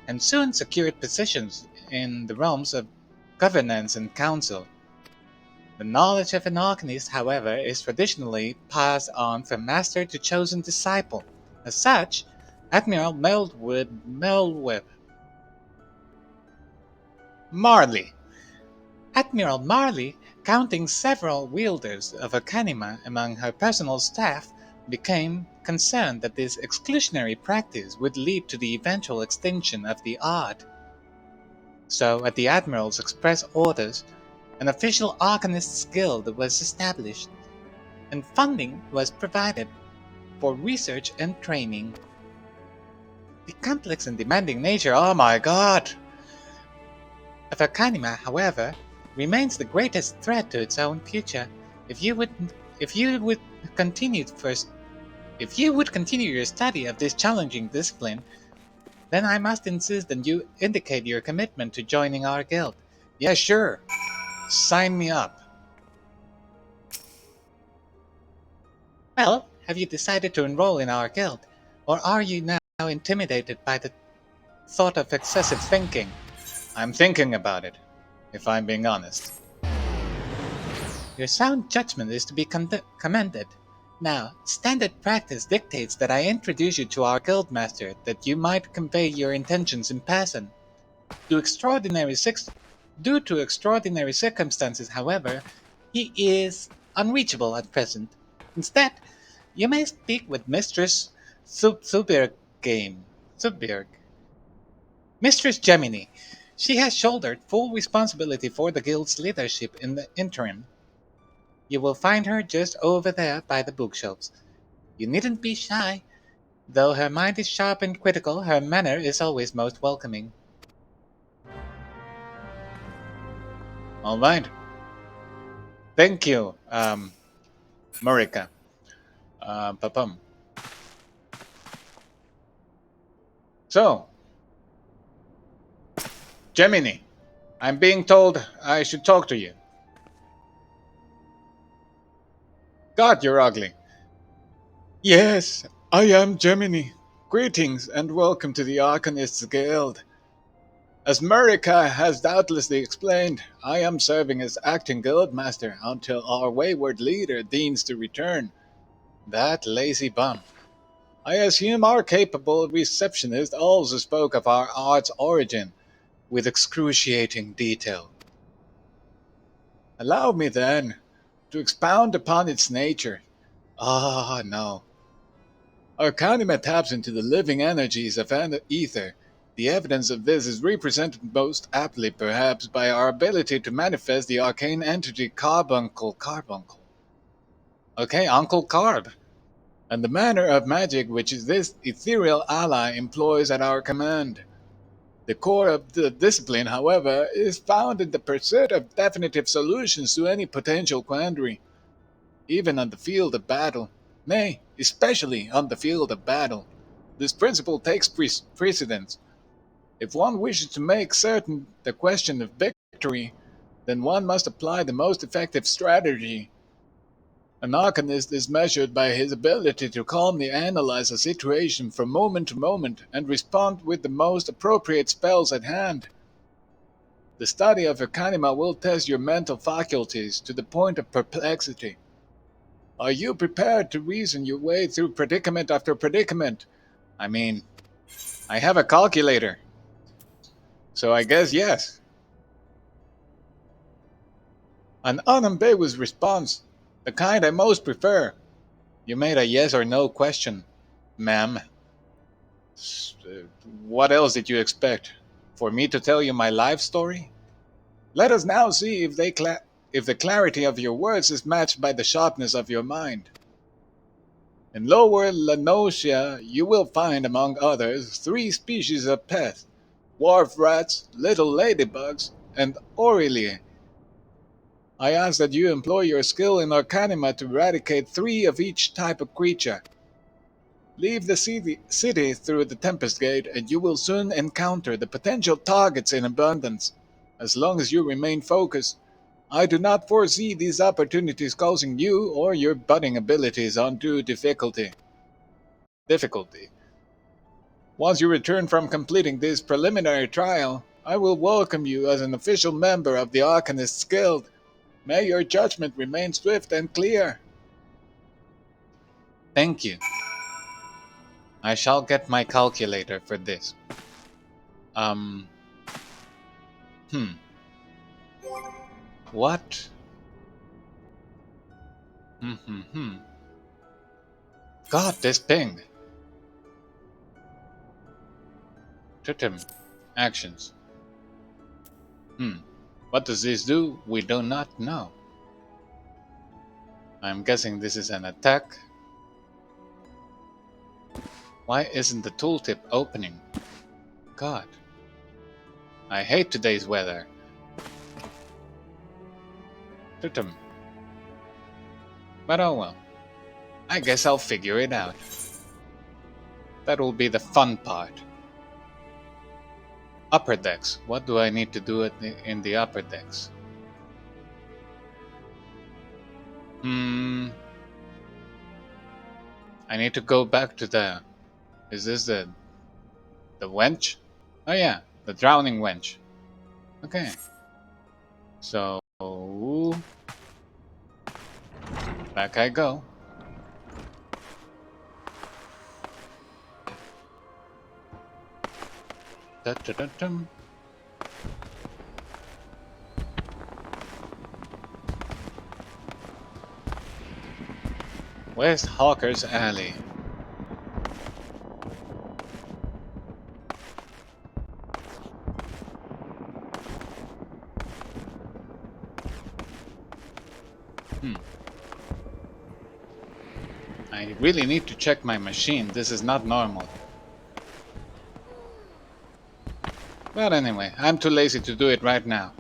and soon secured positions in the realms of governance and council. The knowledge of an Arcanist, however, is traditionally passed on from master to chosen disciple. As such, Admiral Marley. Admiral Marley, counting several wielders of Arcanima among her personal staff, became concerned that this exclusionary practice would lead to the eventual extinction of the art. So, at the Admiral's express orders, an official Organist Guild was established, and funding was provided for research and training. The complex and demanding nature, oh my god, of Arcanima, however, remains the greatest threat to its own future. If you would continue your study of this challenging discipline, then I must insist that you indicate your commitment to joining our guild. Yeah, sure. Sign me up. Well, have you decided to enroll in our guild, or are you now intimidated by the thought of excessive thinking? I'm thinking about it, if I'm being honest. Your sound judgment is to be commended. Now, standard practice dictates that I introduce you to our guildmaster, that you might convey your intentions in person. Due due to extraordinary circumstances, however, he is unreachable at present. Instead, you may speak with Mistress Subirgame. Subirg. Mistress Gemini. She has shouldered full responsibility for the guild's leadership in the interim. You will find her just over there by the bookshelves. You needn't be shy. Though her mind is sharp and critical, her manner is always most welcoming. All right. Thank you, Marika. Papam. So, Gemini, I'm being told I should talk to you. God, you're ugly. Yes, I am Gemini. Greetings and welcome to the Organist Guild. As Marika has doubtlessly explained, I am serving as acting guildmaster until our wayward leader deigns to return. That lazy bum. I assume our capable receptionist also spoke of our art's origin with excruciating detail. Allow me, then, to expound upon its nature. Ah, no. Arcanima taps into the living energies of ether. The evidence of this is represented most aptly, perhaps, by our ability to manifest the arcane entity Carbuncle. Okay, Uncle Carb. And the manner of magic which this ethereal ally employs at our command. The core of the discipline, however, is found in the pursuit of definitive solutions to any potential quandary, even on the field of battle. Nay, especially on the field of battle. This principle takes precedence. If one wishes to make certain the question of victory, then one must apply the most effective strategy. An arcanist is measured by his ability to calmly analyze a situation from moment to moment and respond with the most appropriate spells at hand. The study of Arcanima will test your mental faculties to the point of perplexity. Are you prepared to reason your way through predicament after predicament? I mean, I have a calculator, so I guess yes. An unambiguous response, the kind I most prefer. You made a yes or no question, ma'am. What else did you expect? For me to tell you my life story? Let us now see if the clarity of your words is matched by the sharpness of your mind. In Lower Lanosia, you will find, among others, 3 species of pests: dwarf rats, little ladybugs, and Aurelie. I ask that you employ your skill in Arcanima to eradicate 3 of each type of creature. Leave the city through the Tempest Gate, and you will soon encounter the potential targets in abundance. As long as you remain focused, I do not foresee these opportunities causing you or your budding abilities undue difficulty. Once you return from completing this preliminary trial, I will welcome you as an official member of the Organist Guild. May your judgment remain swift and clear. Thank you. I shall get my calculator for this. Um, hmm. What? Hmm. God, this ping. Totem. Actions. What does this do? We do not know. I'm guessing this is an attack. Why isn't the tooltip opening? God. I hate today's weather. Totem. But oh well. I guess I'll figure it out. That will be the fun part. Upper decks. What do I need to do in the upper decks? I need to go back to the... Is this the wench? Oh yeah, the drowning wench. Okay. So... Back I go. Da-da-da-dum. West Hawker's Alley. I really need to check my machine. This is not normal. But anyway, I'm too lazy to do it right now.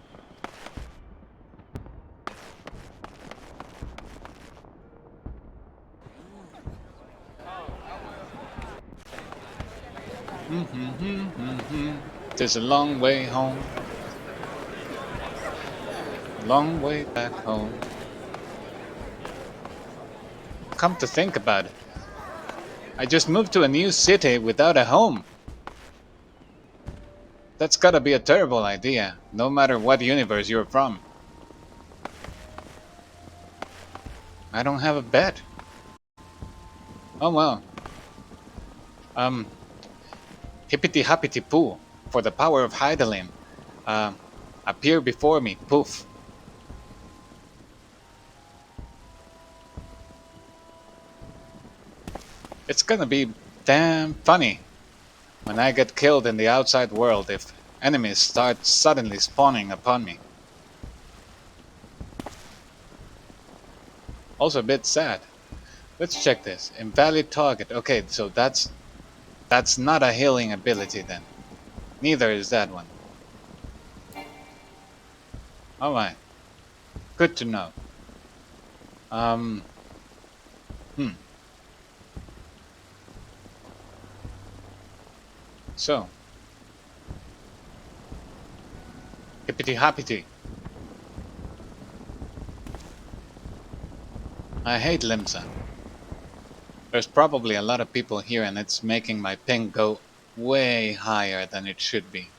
There's a long way home. Long way back home. Come to think about it, I just moved to a new city without a home. That's gotta be a terrible idea, no matter what universe you're from. I don't have a bed. Oh well. Hippity hoppity poo, for the power of Hydaelyn. Appear before me, poof. It's gonna be damn funny when I get killed in the outside world if enemies start suddenly spawning upon me. Also a bit sad. Let's check this. Invalid target. Okay, so that's not a healing ability then. Neither is that one. Alright. Good to know. So. Hippity hoppity. I hate Limsa. There's probably a lot of people here and it's making my ping go way higher than it should be.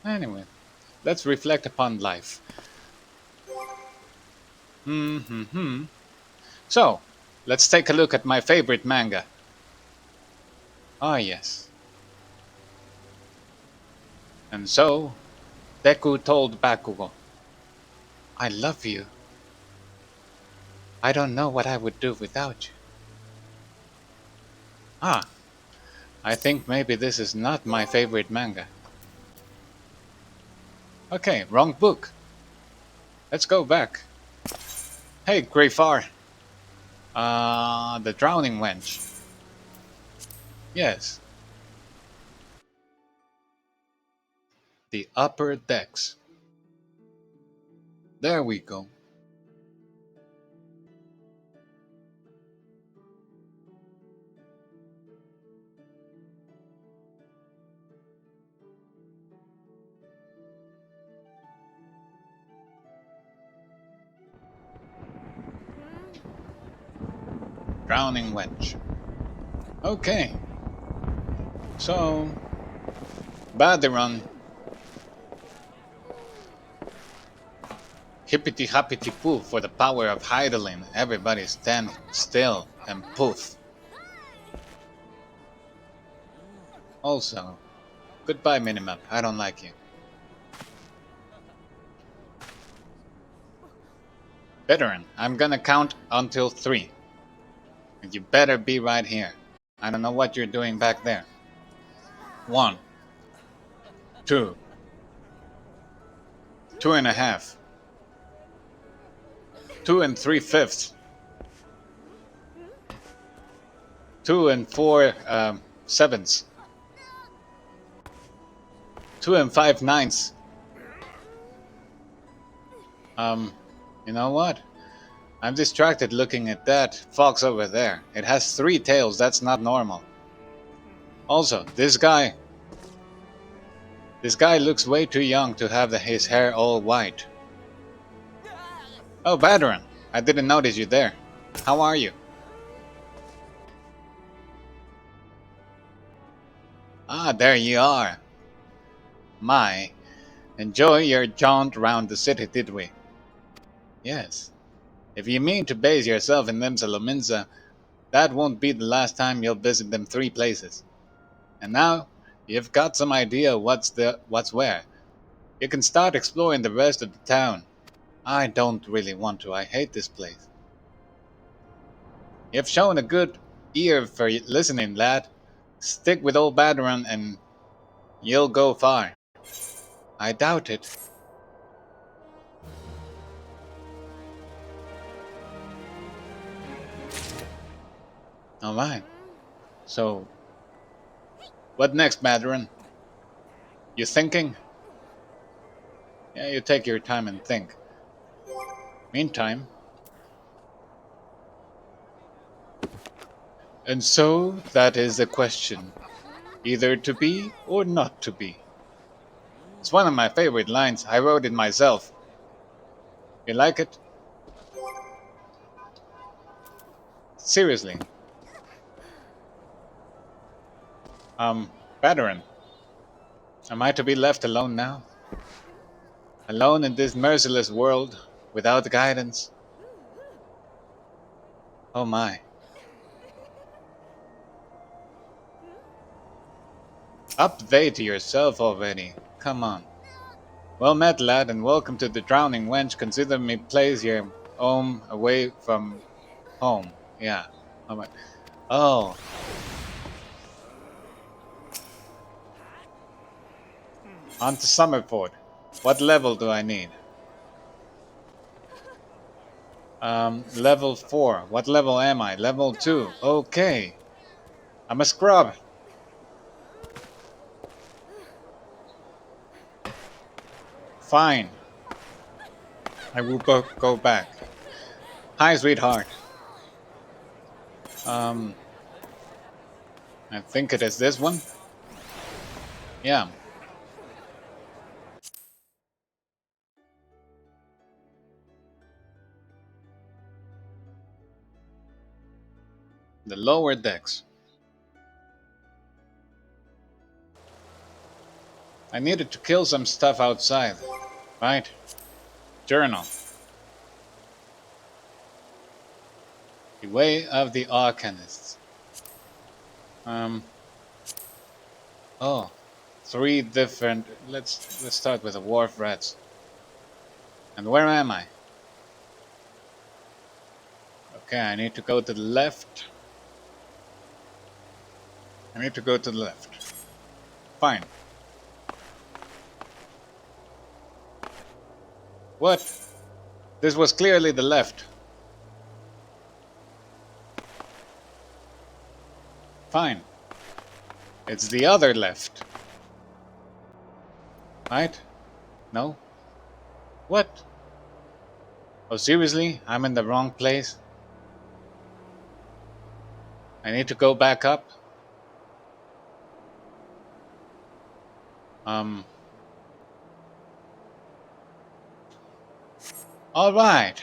Anyway, let's reflect upon life. So, let's take a look at my favorite manga. Ah yes. And so, Deku told Bakugo, I love you. I don't know what I would do without you. Ah, I think maybe this is not my favorite manga. Okay, wrong book. Let's go back. Hey, Greyfar. The Drowning Wench. Yes. The Upper Decks. There we go. Drowning Wench. Okay. So, BrownHeron. Hippity hoppity poof for the power of Hydaelyn. Everybody stand still and poof. Also, goodbye minimap, I don't like you. Veteran, I'm gonna count until 3. And you better be right here. I don't know what you're doing back there. 1, 2, 2.5, 2 3/5, 2 4/7, 2 5/9. You know what? I'm distracted looking at that fox over there. It has 3 tails, that's not normal. Also, this guy looks way too young to have his hair all white. Oh, Veteran, I didn't notice you there. How are you? Ah, there you are. My, enjoy your jaunt around the city, did we? Yes. If you mean to base yourself in Limsa Lominsa, that won't be the last time you'll visit them 3 places. And now, you've got some idea what's where. You can start exploring the rest of the town. I don't really want to. I hate this place. You've shown a good ear for listening, lad. Stick with old BrownHeron and you'll go far. I doubt it. Alright. So, what next, BrownHeron? You thinking? Yeah, you take your time and think. Meantime. And so, that is the question. Either to be or not to be. It's one of my favorite lines. I wrote it myself. You like it? Seriously. BrownHeron. Am I to be left alone now? Alone in this merciless world, without guidance? Oh my. Update yourself already. Come on. Well met, lad, and welcome to the Drowning Wench. Consider me place your home away from home. Yeah. Alright. Oh. On to Summerford. What level do I need? Level 4. What level am I? Level 2. Okay. I'm a scrub. Fine. I will go back. Hi, sweetheart. I think it is this one. Yeah. The lower decks. I needed to kill some stuff outside, right? Journal. The Way of the Organists. Oh, 3 different. Let's start with the wharf rats. And where am I? Okay, I need to go to the left. I need to go to the left. Fine. What? This was clearly the left. Fine. It's the other left. Right? No? What? Oh, seriously? I'm in the wrong place? I need to go back up? Alright.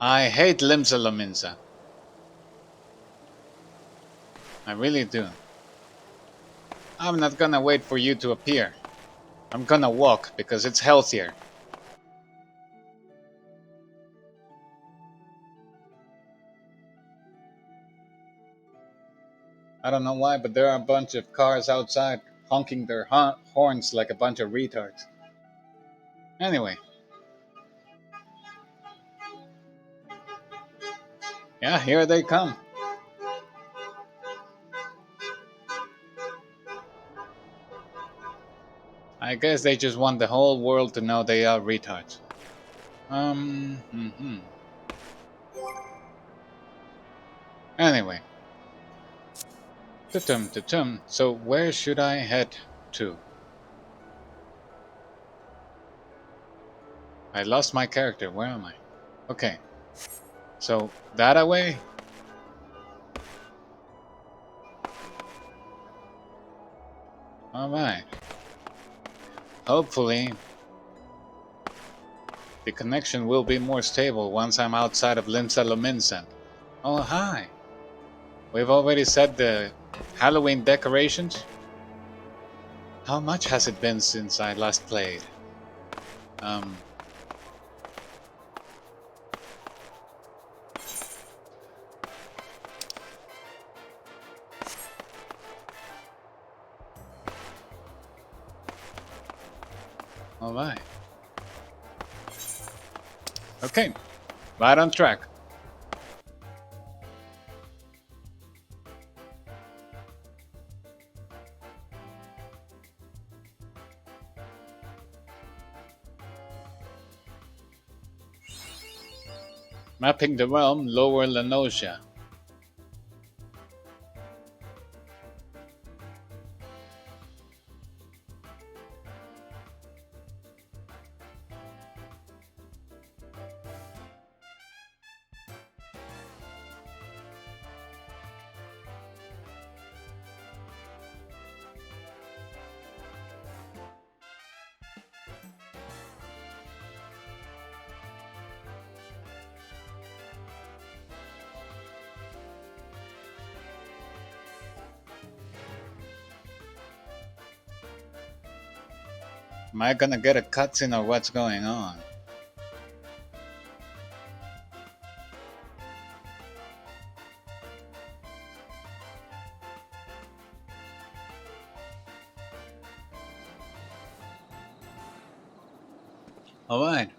I hate Limsa Lominsa. I really do. I'm not gonna wait for you to appear. I'm gonna walk because it's healthier. I don't know why, but there are a bunch of cars outside honking their horns like a bunch of retards. Anyway. Yeah, here they come. I guess they just want the whole world to know they are retards. Anyway. Tutum. So where should I head to? I lost my character. Where am I? Okay. So that away? Alright. Hopefully the connection will be more stable once I'm outside of Limsa Lominsa. Oh, hi. We've already set the Halloween decorations. How much has it been since I last played? Alright. Okay, right on track. Mapping the realm, Lower Lanosia. Am I gonna get a cutscene or what's going on? Alright.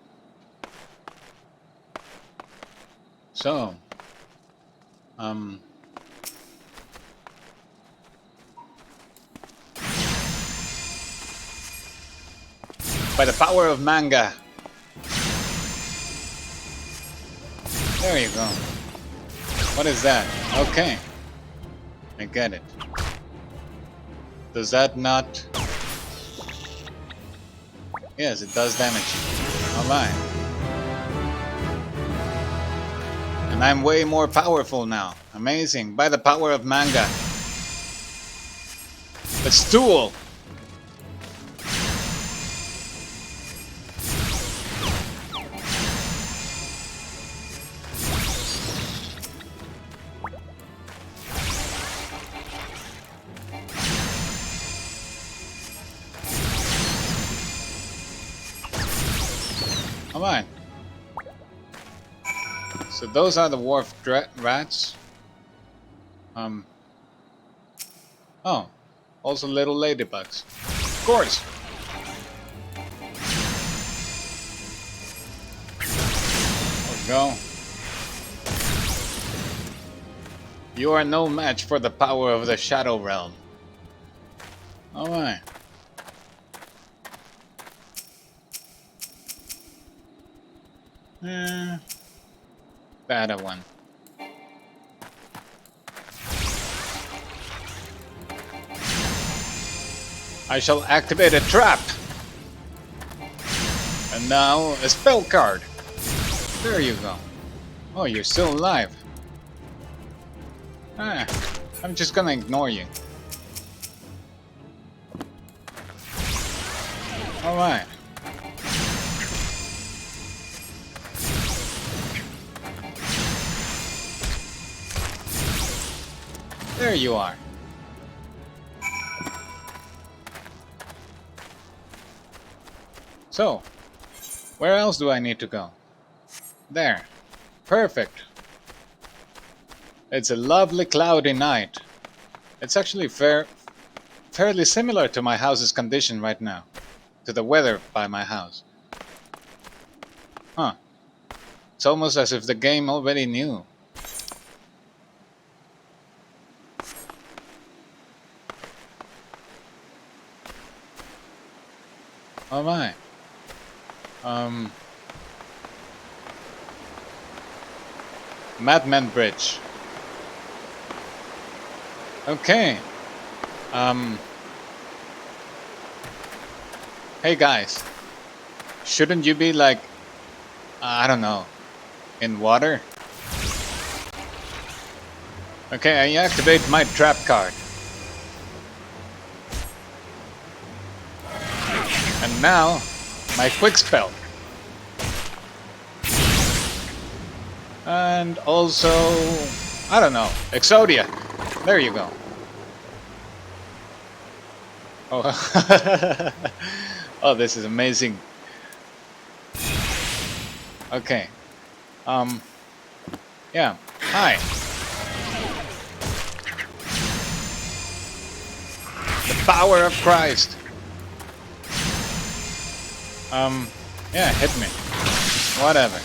So, by the power of manga. There you go. What is that? Okay. I get it. Does that not... Yes, it does damage. Alright. And I'm way more powerful now. Amazing. By the power of manga. Let's duel! Alright. So those are the wharf rats. Oh. Also little ladybugs. Of course. There we go. You are no match for the power of the Shadow Realm. Alright. The other one. I shall activate a trap. And now a spell card. There you go. Oh, you're still alive. I'm just gonna ignore you. Alright. There you are. So, where else do I need to go? There. Perfect. It's a lovely cloudy night. It's actually fairly similar to my house's condition right now. To the weather by my house. Huh. It's almost as if the game already knew. Alright. Madman Bridge. Okay. Hey guys. Shouldn't you be like, I don't know, in water? Okay, I activate my trap card. And now, my quick spell. And also, I don't know, Eorzea. There you go. Oh, oh, this is amazing. Okay. Yeah. Hi. The power of Christ. Yeah, hit me. Whatever.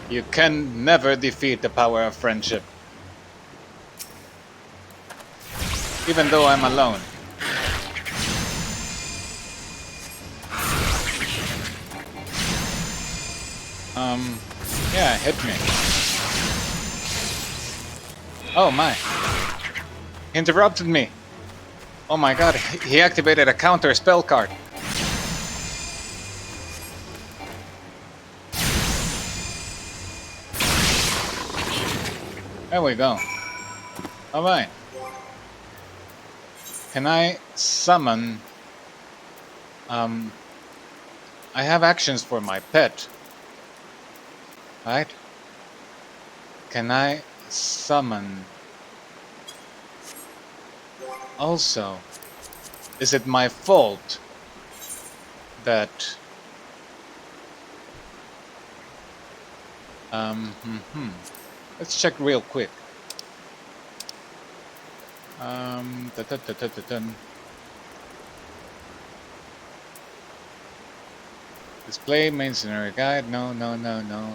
You can never defeat the power of friendship. Even though I'm alone. Yeah, hit me. Oh my. He interrupted me. Oh my god, he activated a counter spell card. There we go. Alright. Can I summon... I have actions for my pet. Right? Can I summon... Also, is it my fault that... Let's check real quick. Display main scenario guide. No, no, no, no.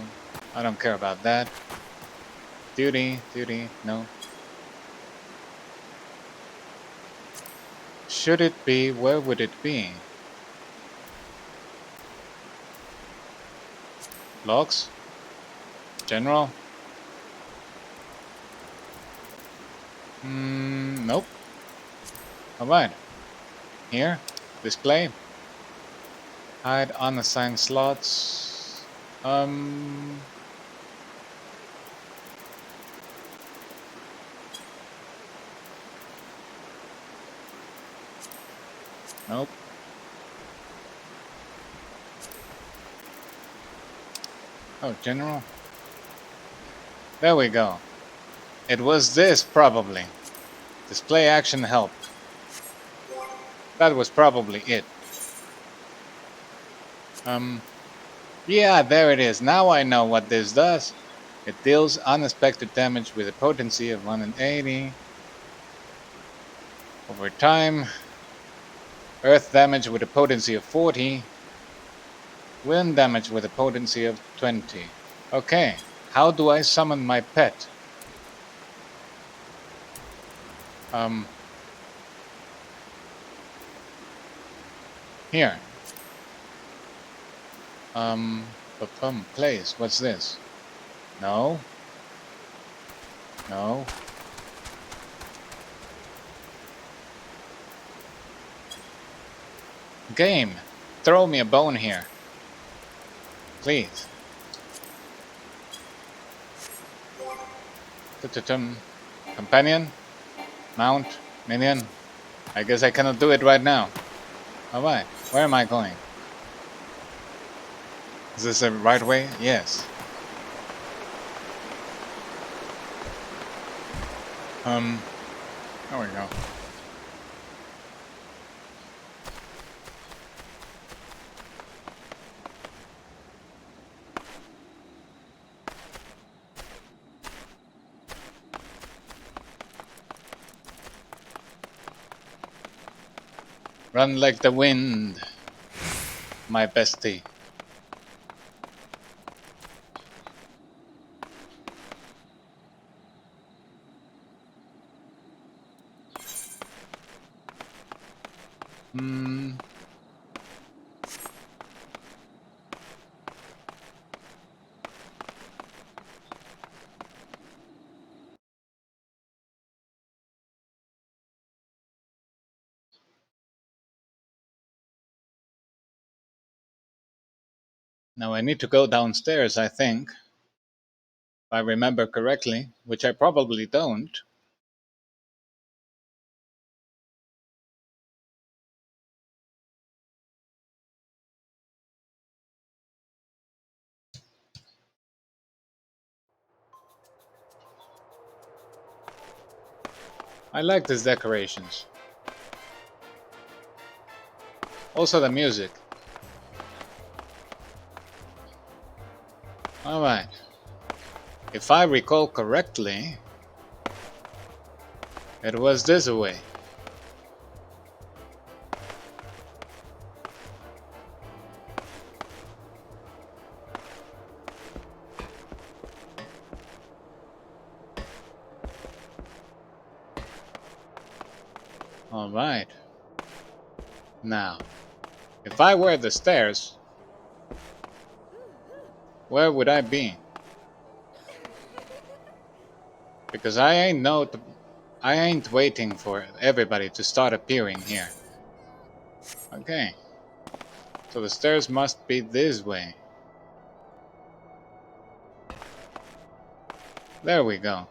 I don't care about that. Duty, no. Should it be? Where would it be? Logs? General? Nope. Alright. Here. Display. Hide unassigned slots. Nope. Oh, general. There we go. It was this, probably. Display action help. That was probably it. Yeah, there it is. Now I know what this does. It deals unexpected damage with a potency of 180. Over time. Earth damage with a potency of 40. Wind damage with a potency of 20. Okay, how do I summon my pet? Here. Place. What's this? No. No. Game. Throw me a bone here. Please. Companion. Mount. Minion. I guess I cannot do it right now. Alright. Where am I going? Is this the right way? Yes. There we go. Run like the wind, my bestie. Now I need to go downstairs, I think. If I remember correctly, which I probably don't. I like these decorations. Also the music. Alright. If I recall correctly, it was this way. Alright. Now, if I were the stairs, where would I be? Because I ain't waiting for everybody to start appearing here. Okay. So the stairs must be this way. There we go.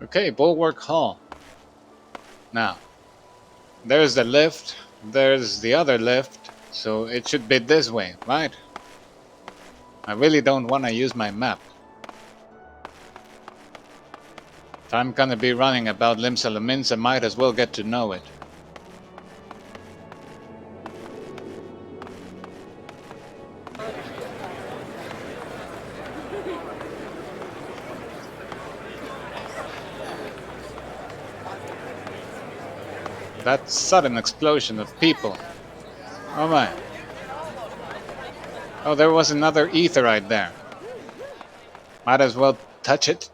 Okay, Bulwark Hall. Now, there's the lift, there's the other lift, so it should be this way, right? I really don't want to use my map. If I'm gonna be running about Limsa Lominsa, might as well get to know it. That sudden explosion of people. Oh my. Oh, there was another Aetheryte there. Might as well touch it.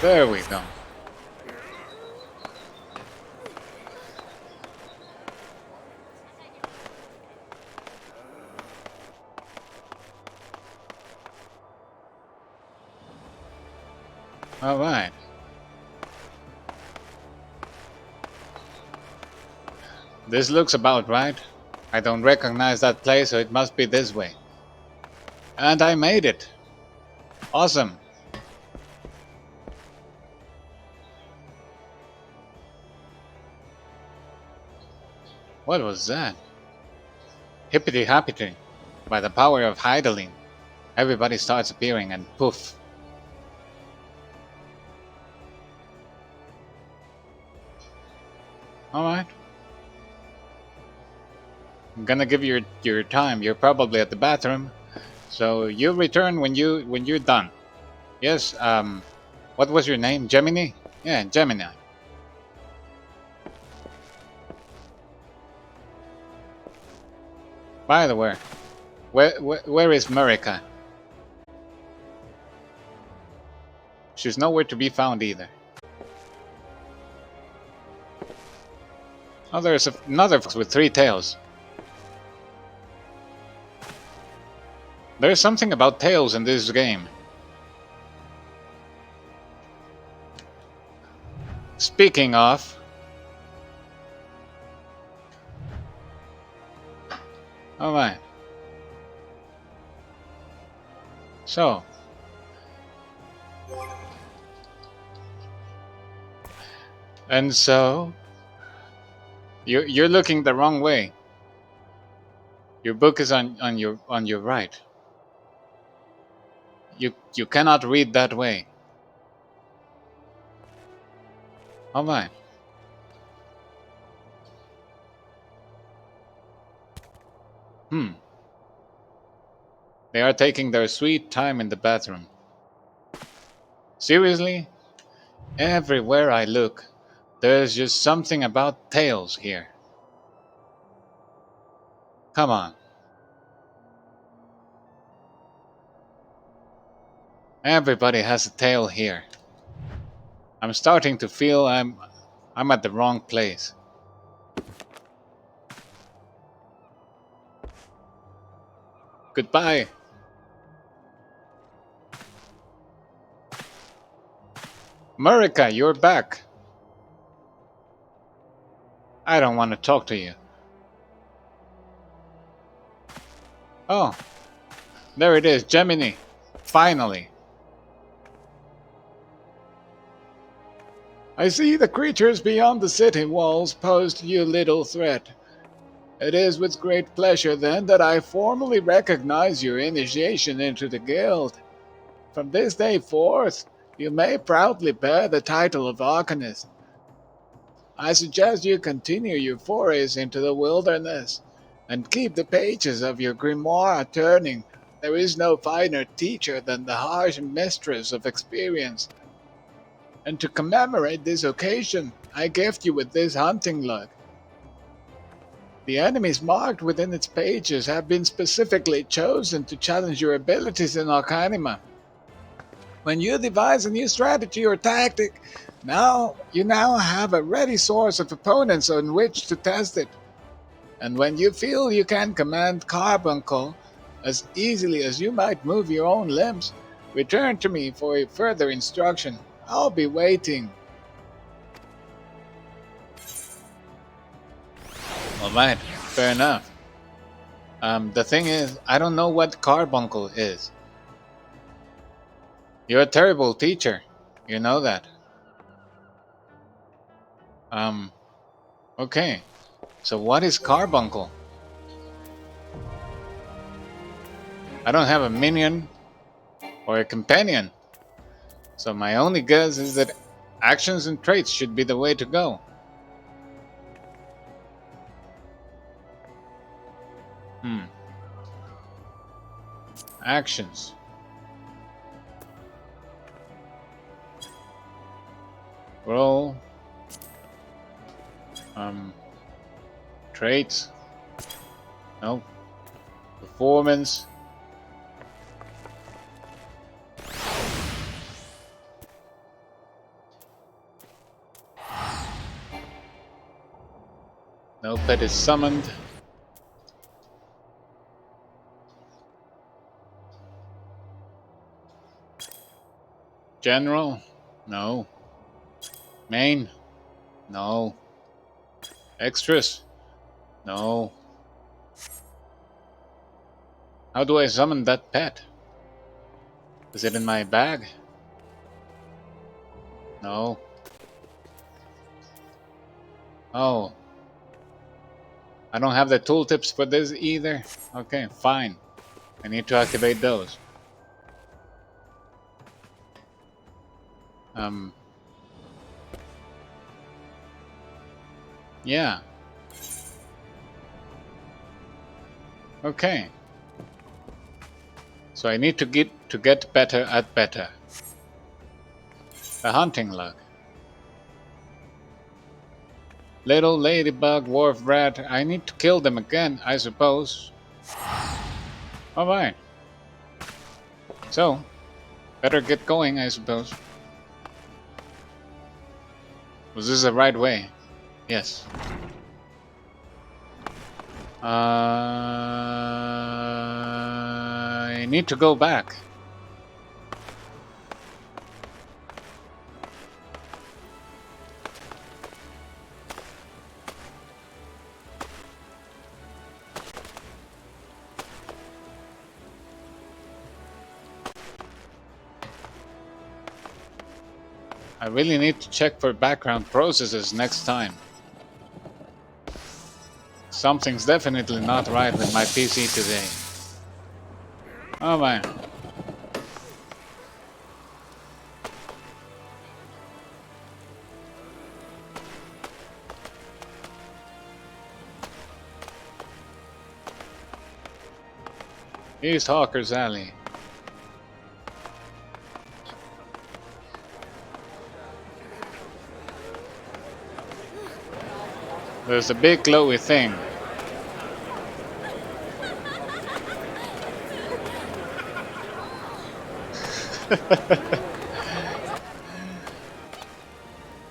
There we go. All right. This looks about right. I don't recognize that place, so it must be this way. And I made it. Awesome. What was that? Hippity Happity. By the power of Hydaline, everybody starts appearing and poof. Alright. I'm gonna give you your time. You're probably at the bathroom. So you return when you're done. Yes, what was your name? Gemini? Yeah, Gemini. By the way, where is Marika? She's nowhere to be found either. Oh, there's another fox with 3 tails. There's something about tails in this game. Speaking of... Alright. So... And so... You're looking the wrong way. Your book is on your right. You cannot read that way. Alright. They are taking their sweet time in the bathroom. Seriously? Everywhere I look, there's just something about tails here. Come on. Everybody has a tail here. I'm starting to feel I'm at the wrong place. Goodbye. Marika, you're back. I don't want to talk to you. Oh, there it is, Gemini. Finally. I see the creatures beyond the city walls posed you little threat. It is with great pleasure, then, that I formally recognize your initiation into the guild. From this day forth, you may proudly bear the title of Organist. I suggest you continue your forays into the wilderness, and keep the pages of your grimoire turning. There is no finer teacher than the harsh mistress of experience. And to commemorate this occasion, I gift you with this hunting log. The enemies marked within its pages have been specifically chosen to challenge your abilities in Arcanima. When you devise a new strategy or tactic, you now have a ready source of opponents on which to test it. And when you feel you can command Carbuncle as easily as you might move your own limbs, return to me for a further instruction. I'll be waiting. Alright, fair enough. The thing is, I don't know what Carbuncle is. You're a terrible teacher. You know that. Um, okay. So what is Carbuncle? I don't have a minion or a companion. So my only guess is that actions and traits should be the way to go. Actions. Roll. Traits. No. Performance. No pet is summoned. General? No. Main? No. Extras? No. How do I summon that pet? Is it in my bag? No. Oh. I don't have the tooltips for this either? Okay, fine. I need to activate those. Yeah. Okay. So I need to get better at better. The hunting log. Little ladybug, wharf rat. I need to kill them again, I suppose. Alright. So, better get going, I suppose. Was this the right way? Yes. I need to go back. I really need to check for background processes next time. Something's definitely not right with my PC today. Oh man. Here's Hawker's Alley. There's a big glowy thing.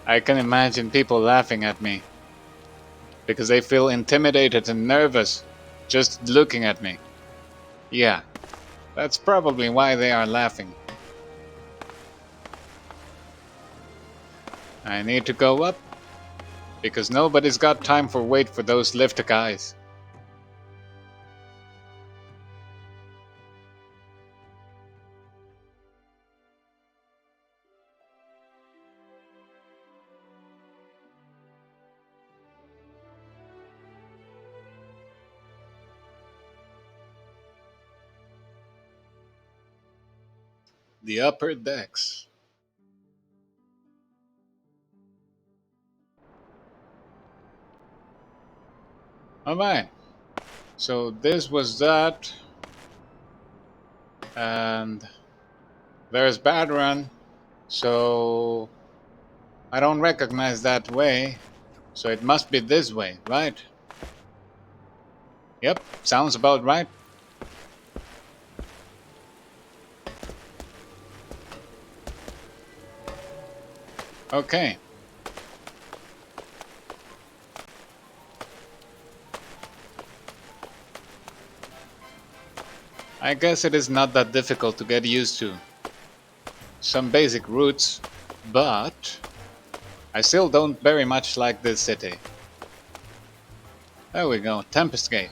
I can imagine people laughing at me because they feel intimidated and nervous just looking at me. Yeah, that's probably why they are laughing. I need to go up because nobody's got time for wait for those lift guys. The upper decks. Alright, so this was that, and there's Bad Run, so I don't recognize that way, so it must be this way, right? Yep, sounds about right. Okay. I guess it is not that difficult to get used to. Some basic routes, but I still don't very much like this city. There we go, Tempest Gate.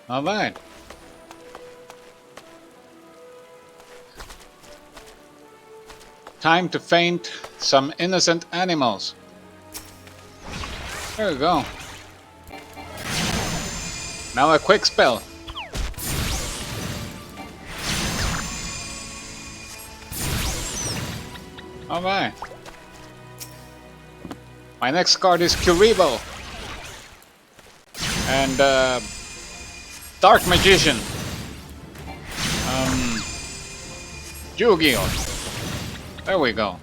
Alright. Time to faint some innocent animals. There we go. Now a quick spell. Alright. My next card is Kuribo. And Dark Magician. Yu-Gi-Oh! There we go.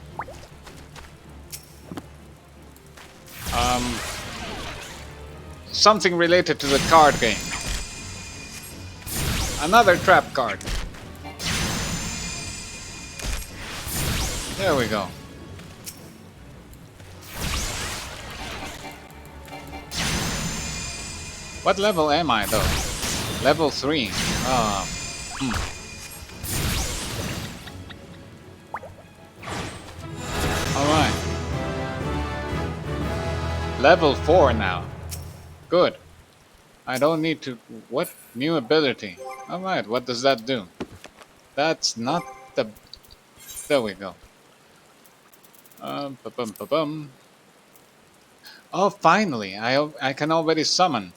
Something related to the card game. Another trap card. There we go. What level am I though? Level 3. Alright. Level 4 now. Good. I don't need to... What? New ability. Alright, what does that do? That's not the... There we go. Ba-bum. Oh, finally! I can already summon.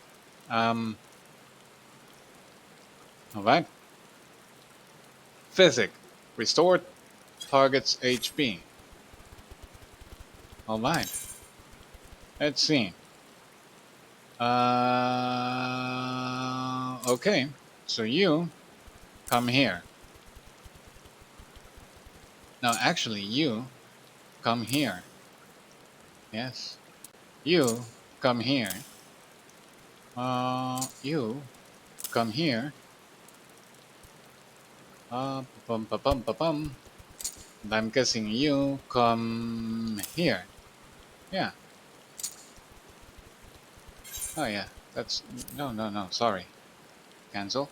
Alright. Physic. Restore target's HP. Alright. Let's see. Okay. So you come here. No, actually you come here. Yes. You come here. You come here. And I'm guessing you come here. Yeah. Oh yeah, that's... No, sorry. Cancel.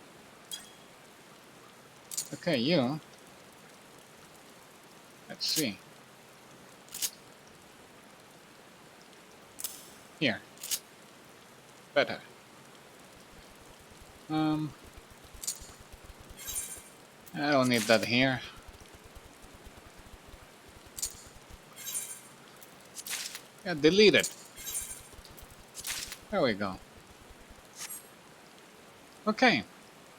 Okay, you... Let's see. Here. Better. I don't need that here. Yeah, delete it. There we go. Okay,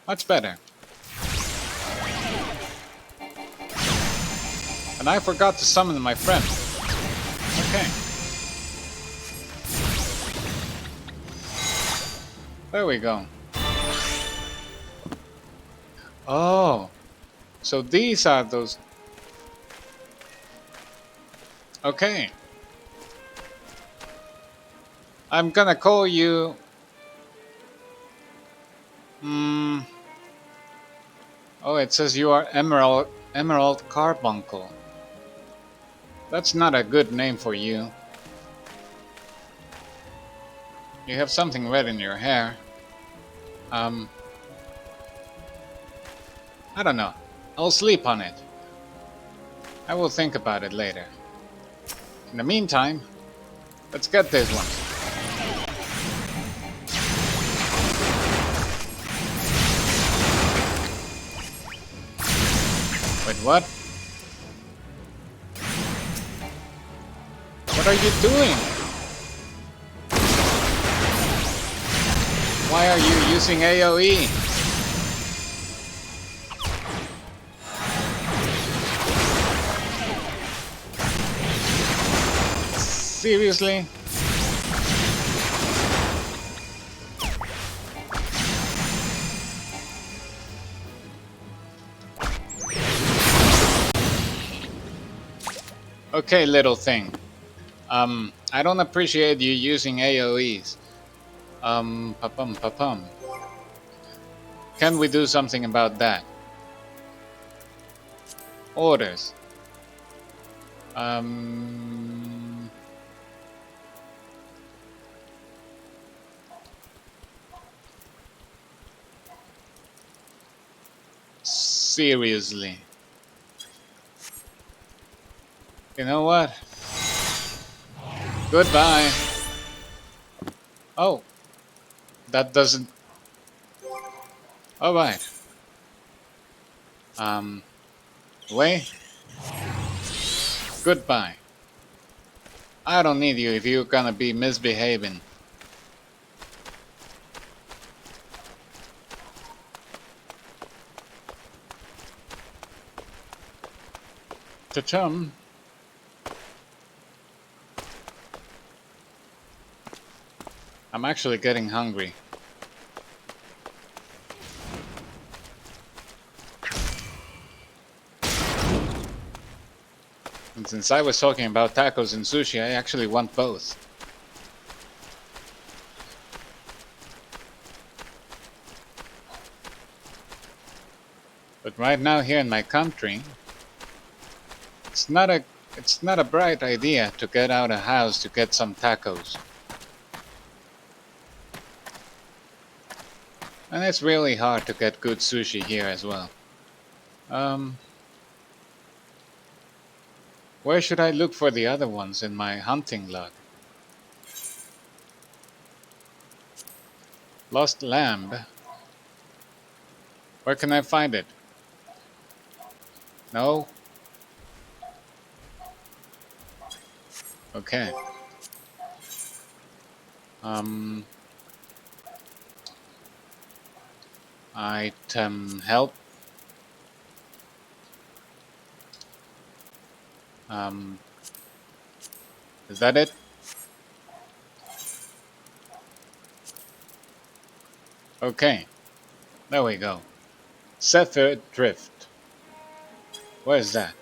much better. And I forgot to summon my friend. Okay. There we go. Oh, so these are those... Okay. I'm gonna call you. Hmm. Oh, it says you are Emerald Carbuncle. That's not a good name for you. You have something red in your hair. Um, I don't know. I'll sleep on it. I will think about it later. In the meantime, let's get this one. Wait, what? What are you doing? Why are you using AoE? Seriously? Okay, little thing. I don't appreciate you using AoEs. Pa-pum, pa-pum. Can we do something about that? Orders. Seriously. You know what? Goodbye. Oh, that doesn't. Alright. Wait. Goodbye. I don't need you if you're gonna be misbehaving. Ta-chum. I'm actually getting hungry. And since I was talking about tacos and sushi, I actually want both. But right now here in my country, it's not a bright idea to get out of house to get some tacos. And it's really hard to get good sushi here as well. Where should I look for the other ones in my hunting log? Lost lamb. Where can I find it? No? Okay. Item help. Is that it? Okay. There we go. Zephyr Drift. Where is that?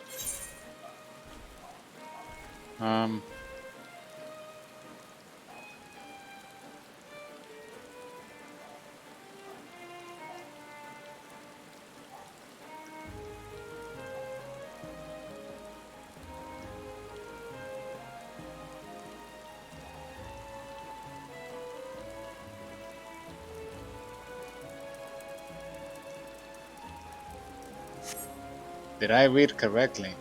Did I read correctly?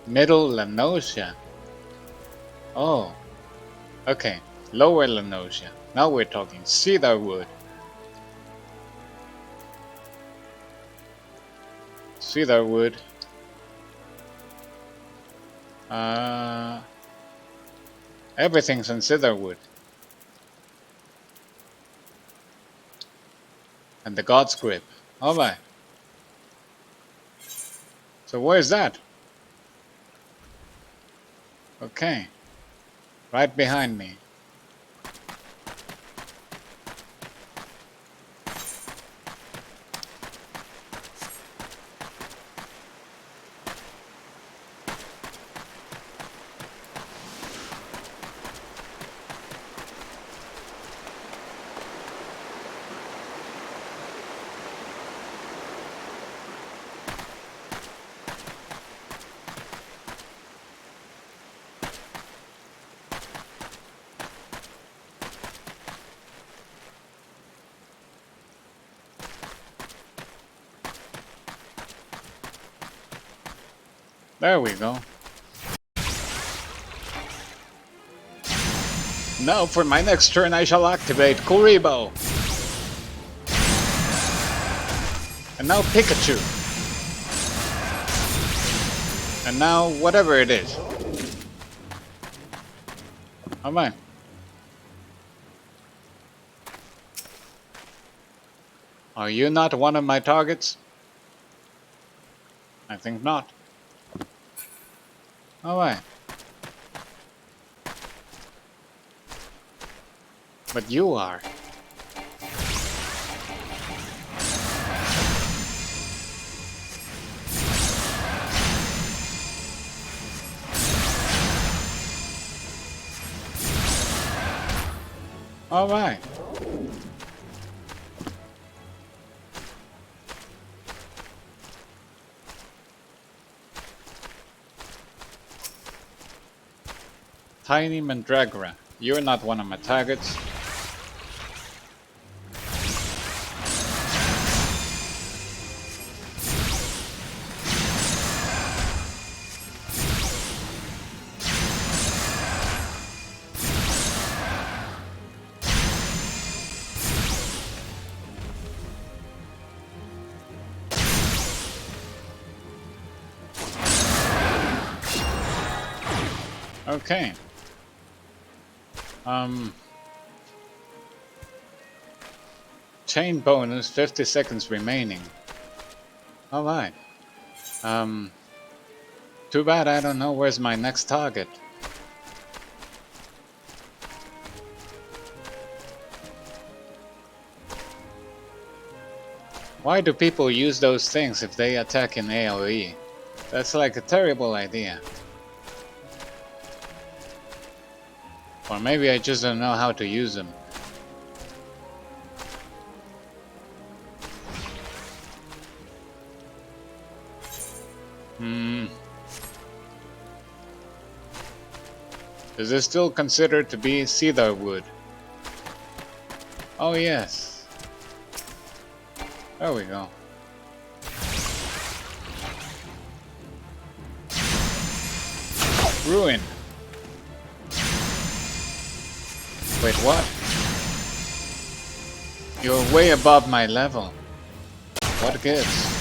Middle Lanosia. Oh. Okay. Lower Lanosia. Now we're talking cedarwood. Cedarwood. Everything's in cedarwood. And the God's Grip. Alright. So where's that? Okay. Right behind me. There we go. Now for my next turn I shall activate Kuribo. And now Pikachu. And now whatever it is. Alright. Are you not one of my targets? I think not. Alright. But you are. Alright. Tiny Mandragora, you're not one of my targets. Okay. Chain bonus, 50 seconds remaining. Alright. Too bad I don't know where's my next target. Why do people use those things if they attack in AoE? That's like a terrible idea. Or maybe I just don't know how to use them. Is this still considered to be cedar wood? Oh yes. There we go. Ruin. Wait, what? You're way above my level. What gives?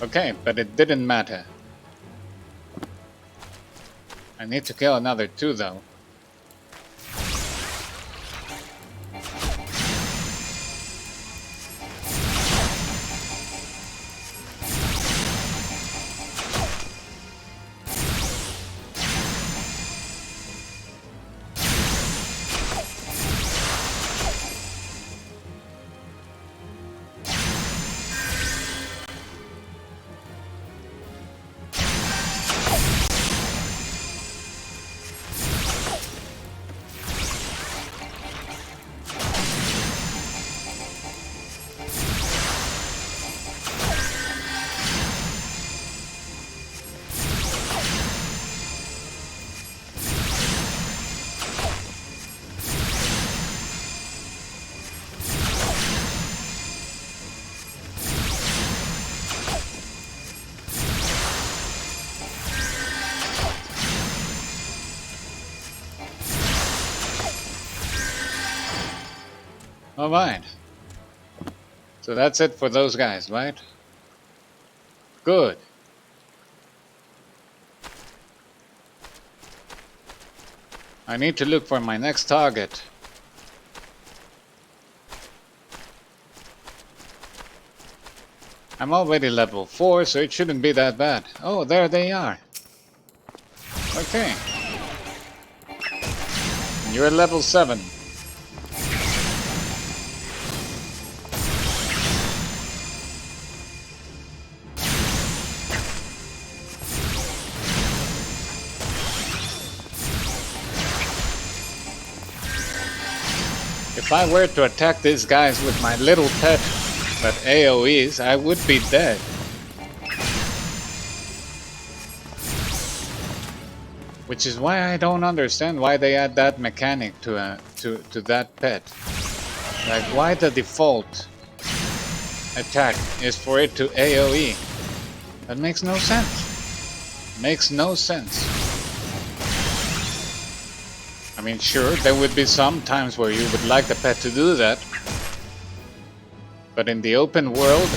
Okay, but it didn't matter. I need to kill another 2 though. Alright. So that's it for those guys, right? Good. I need to look for my next target. I'm already level 4, so it shouldn't be that bad. Oh, there they are. Okay. You're level 7. If I were to attack these guys with my little pet that AoEs, I would be dead. Which is why I don't understand why they add that mechanic to that pet. Like, why the default attack is for it to AoE? That makes no sense. Makes no sense. I mean, sure, there would be some times where you would like the pet to do that, but in the open world,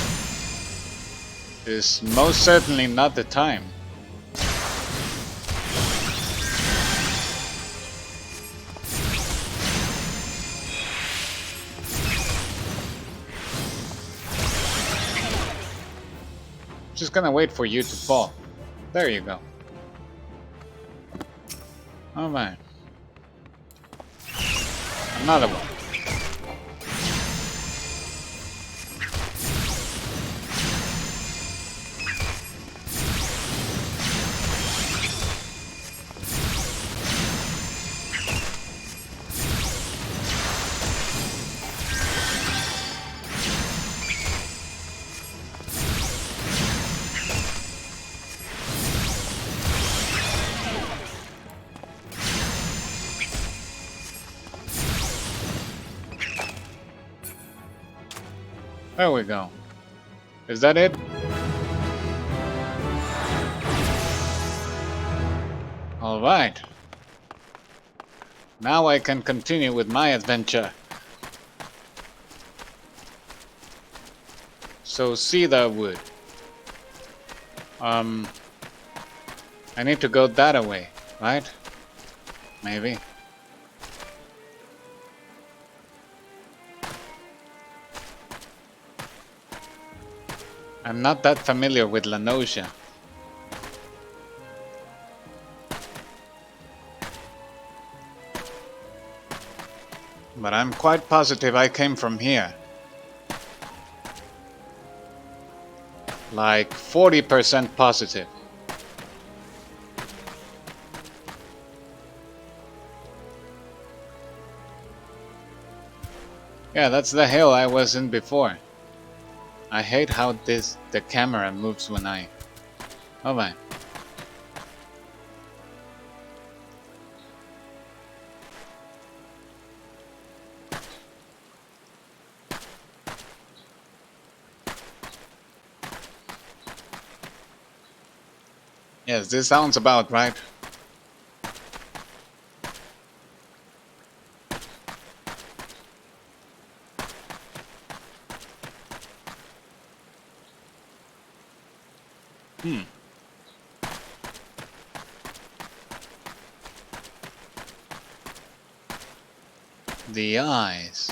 is most certainly not the time. Just gonna wait for you to fall. There you go. Alright. Another one. There we go. Is that it? Alright. Now I can continue with my adventure. So Cedarwood. I need to go that way, right? Maybe. I'm not that familiar with Lanosia. But I'm quite positive I came from here. Like 40% positive. Yeah, that's the hill I was in before. I hate how the camera moves when I... Alright. Yes, this sounds about right. The eyes.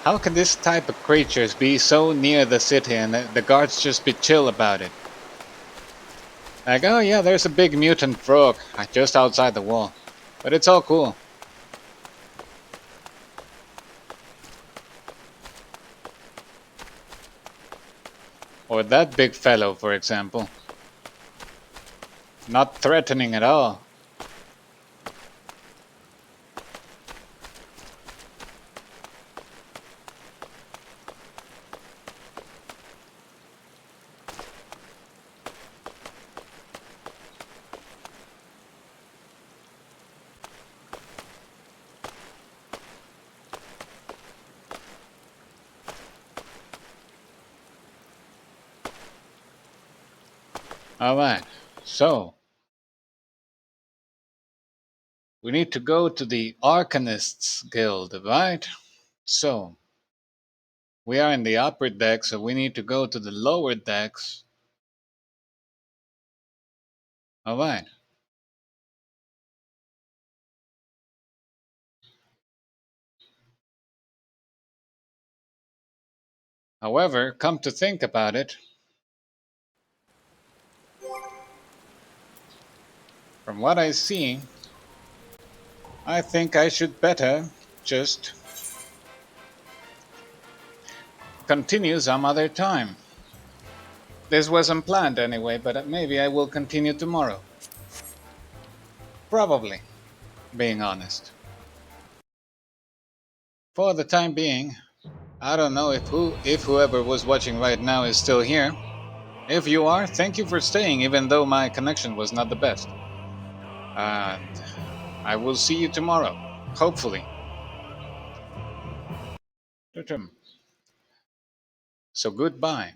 How can this type of creatures be so near the city and the guards just be chill about it? Like, oh yeah, there's a big mutant frog just outside the wall. But it's all cool. Or that big fellow, for example. Not threatening at all. Alright, so we need to go to the Organist Guild, right? So we are in the upper deck, so we need to go to the lower decks. Alright. However, come to think about it, from what I see, I think I should better just continue some other time. This wasn't planned anyway, but maybe I will continue tomorrow. Probably, being honest. For the time being, I don't know if whoever was watching right now is still here. If you are, thank you for staying even though my connection was not the best. And I will see you tomorrow, hopefully. So goodbye.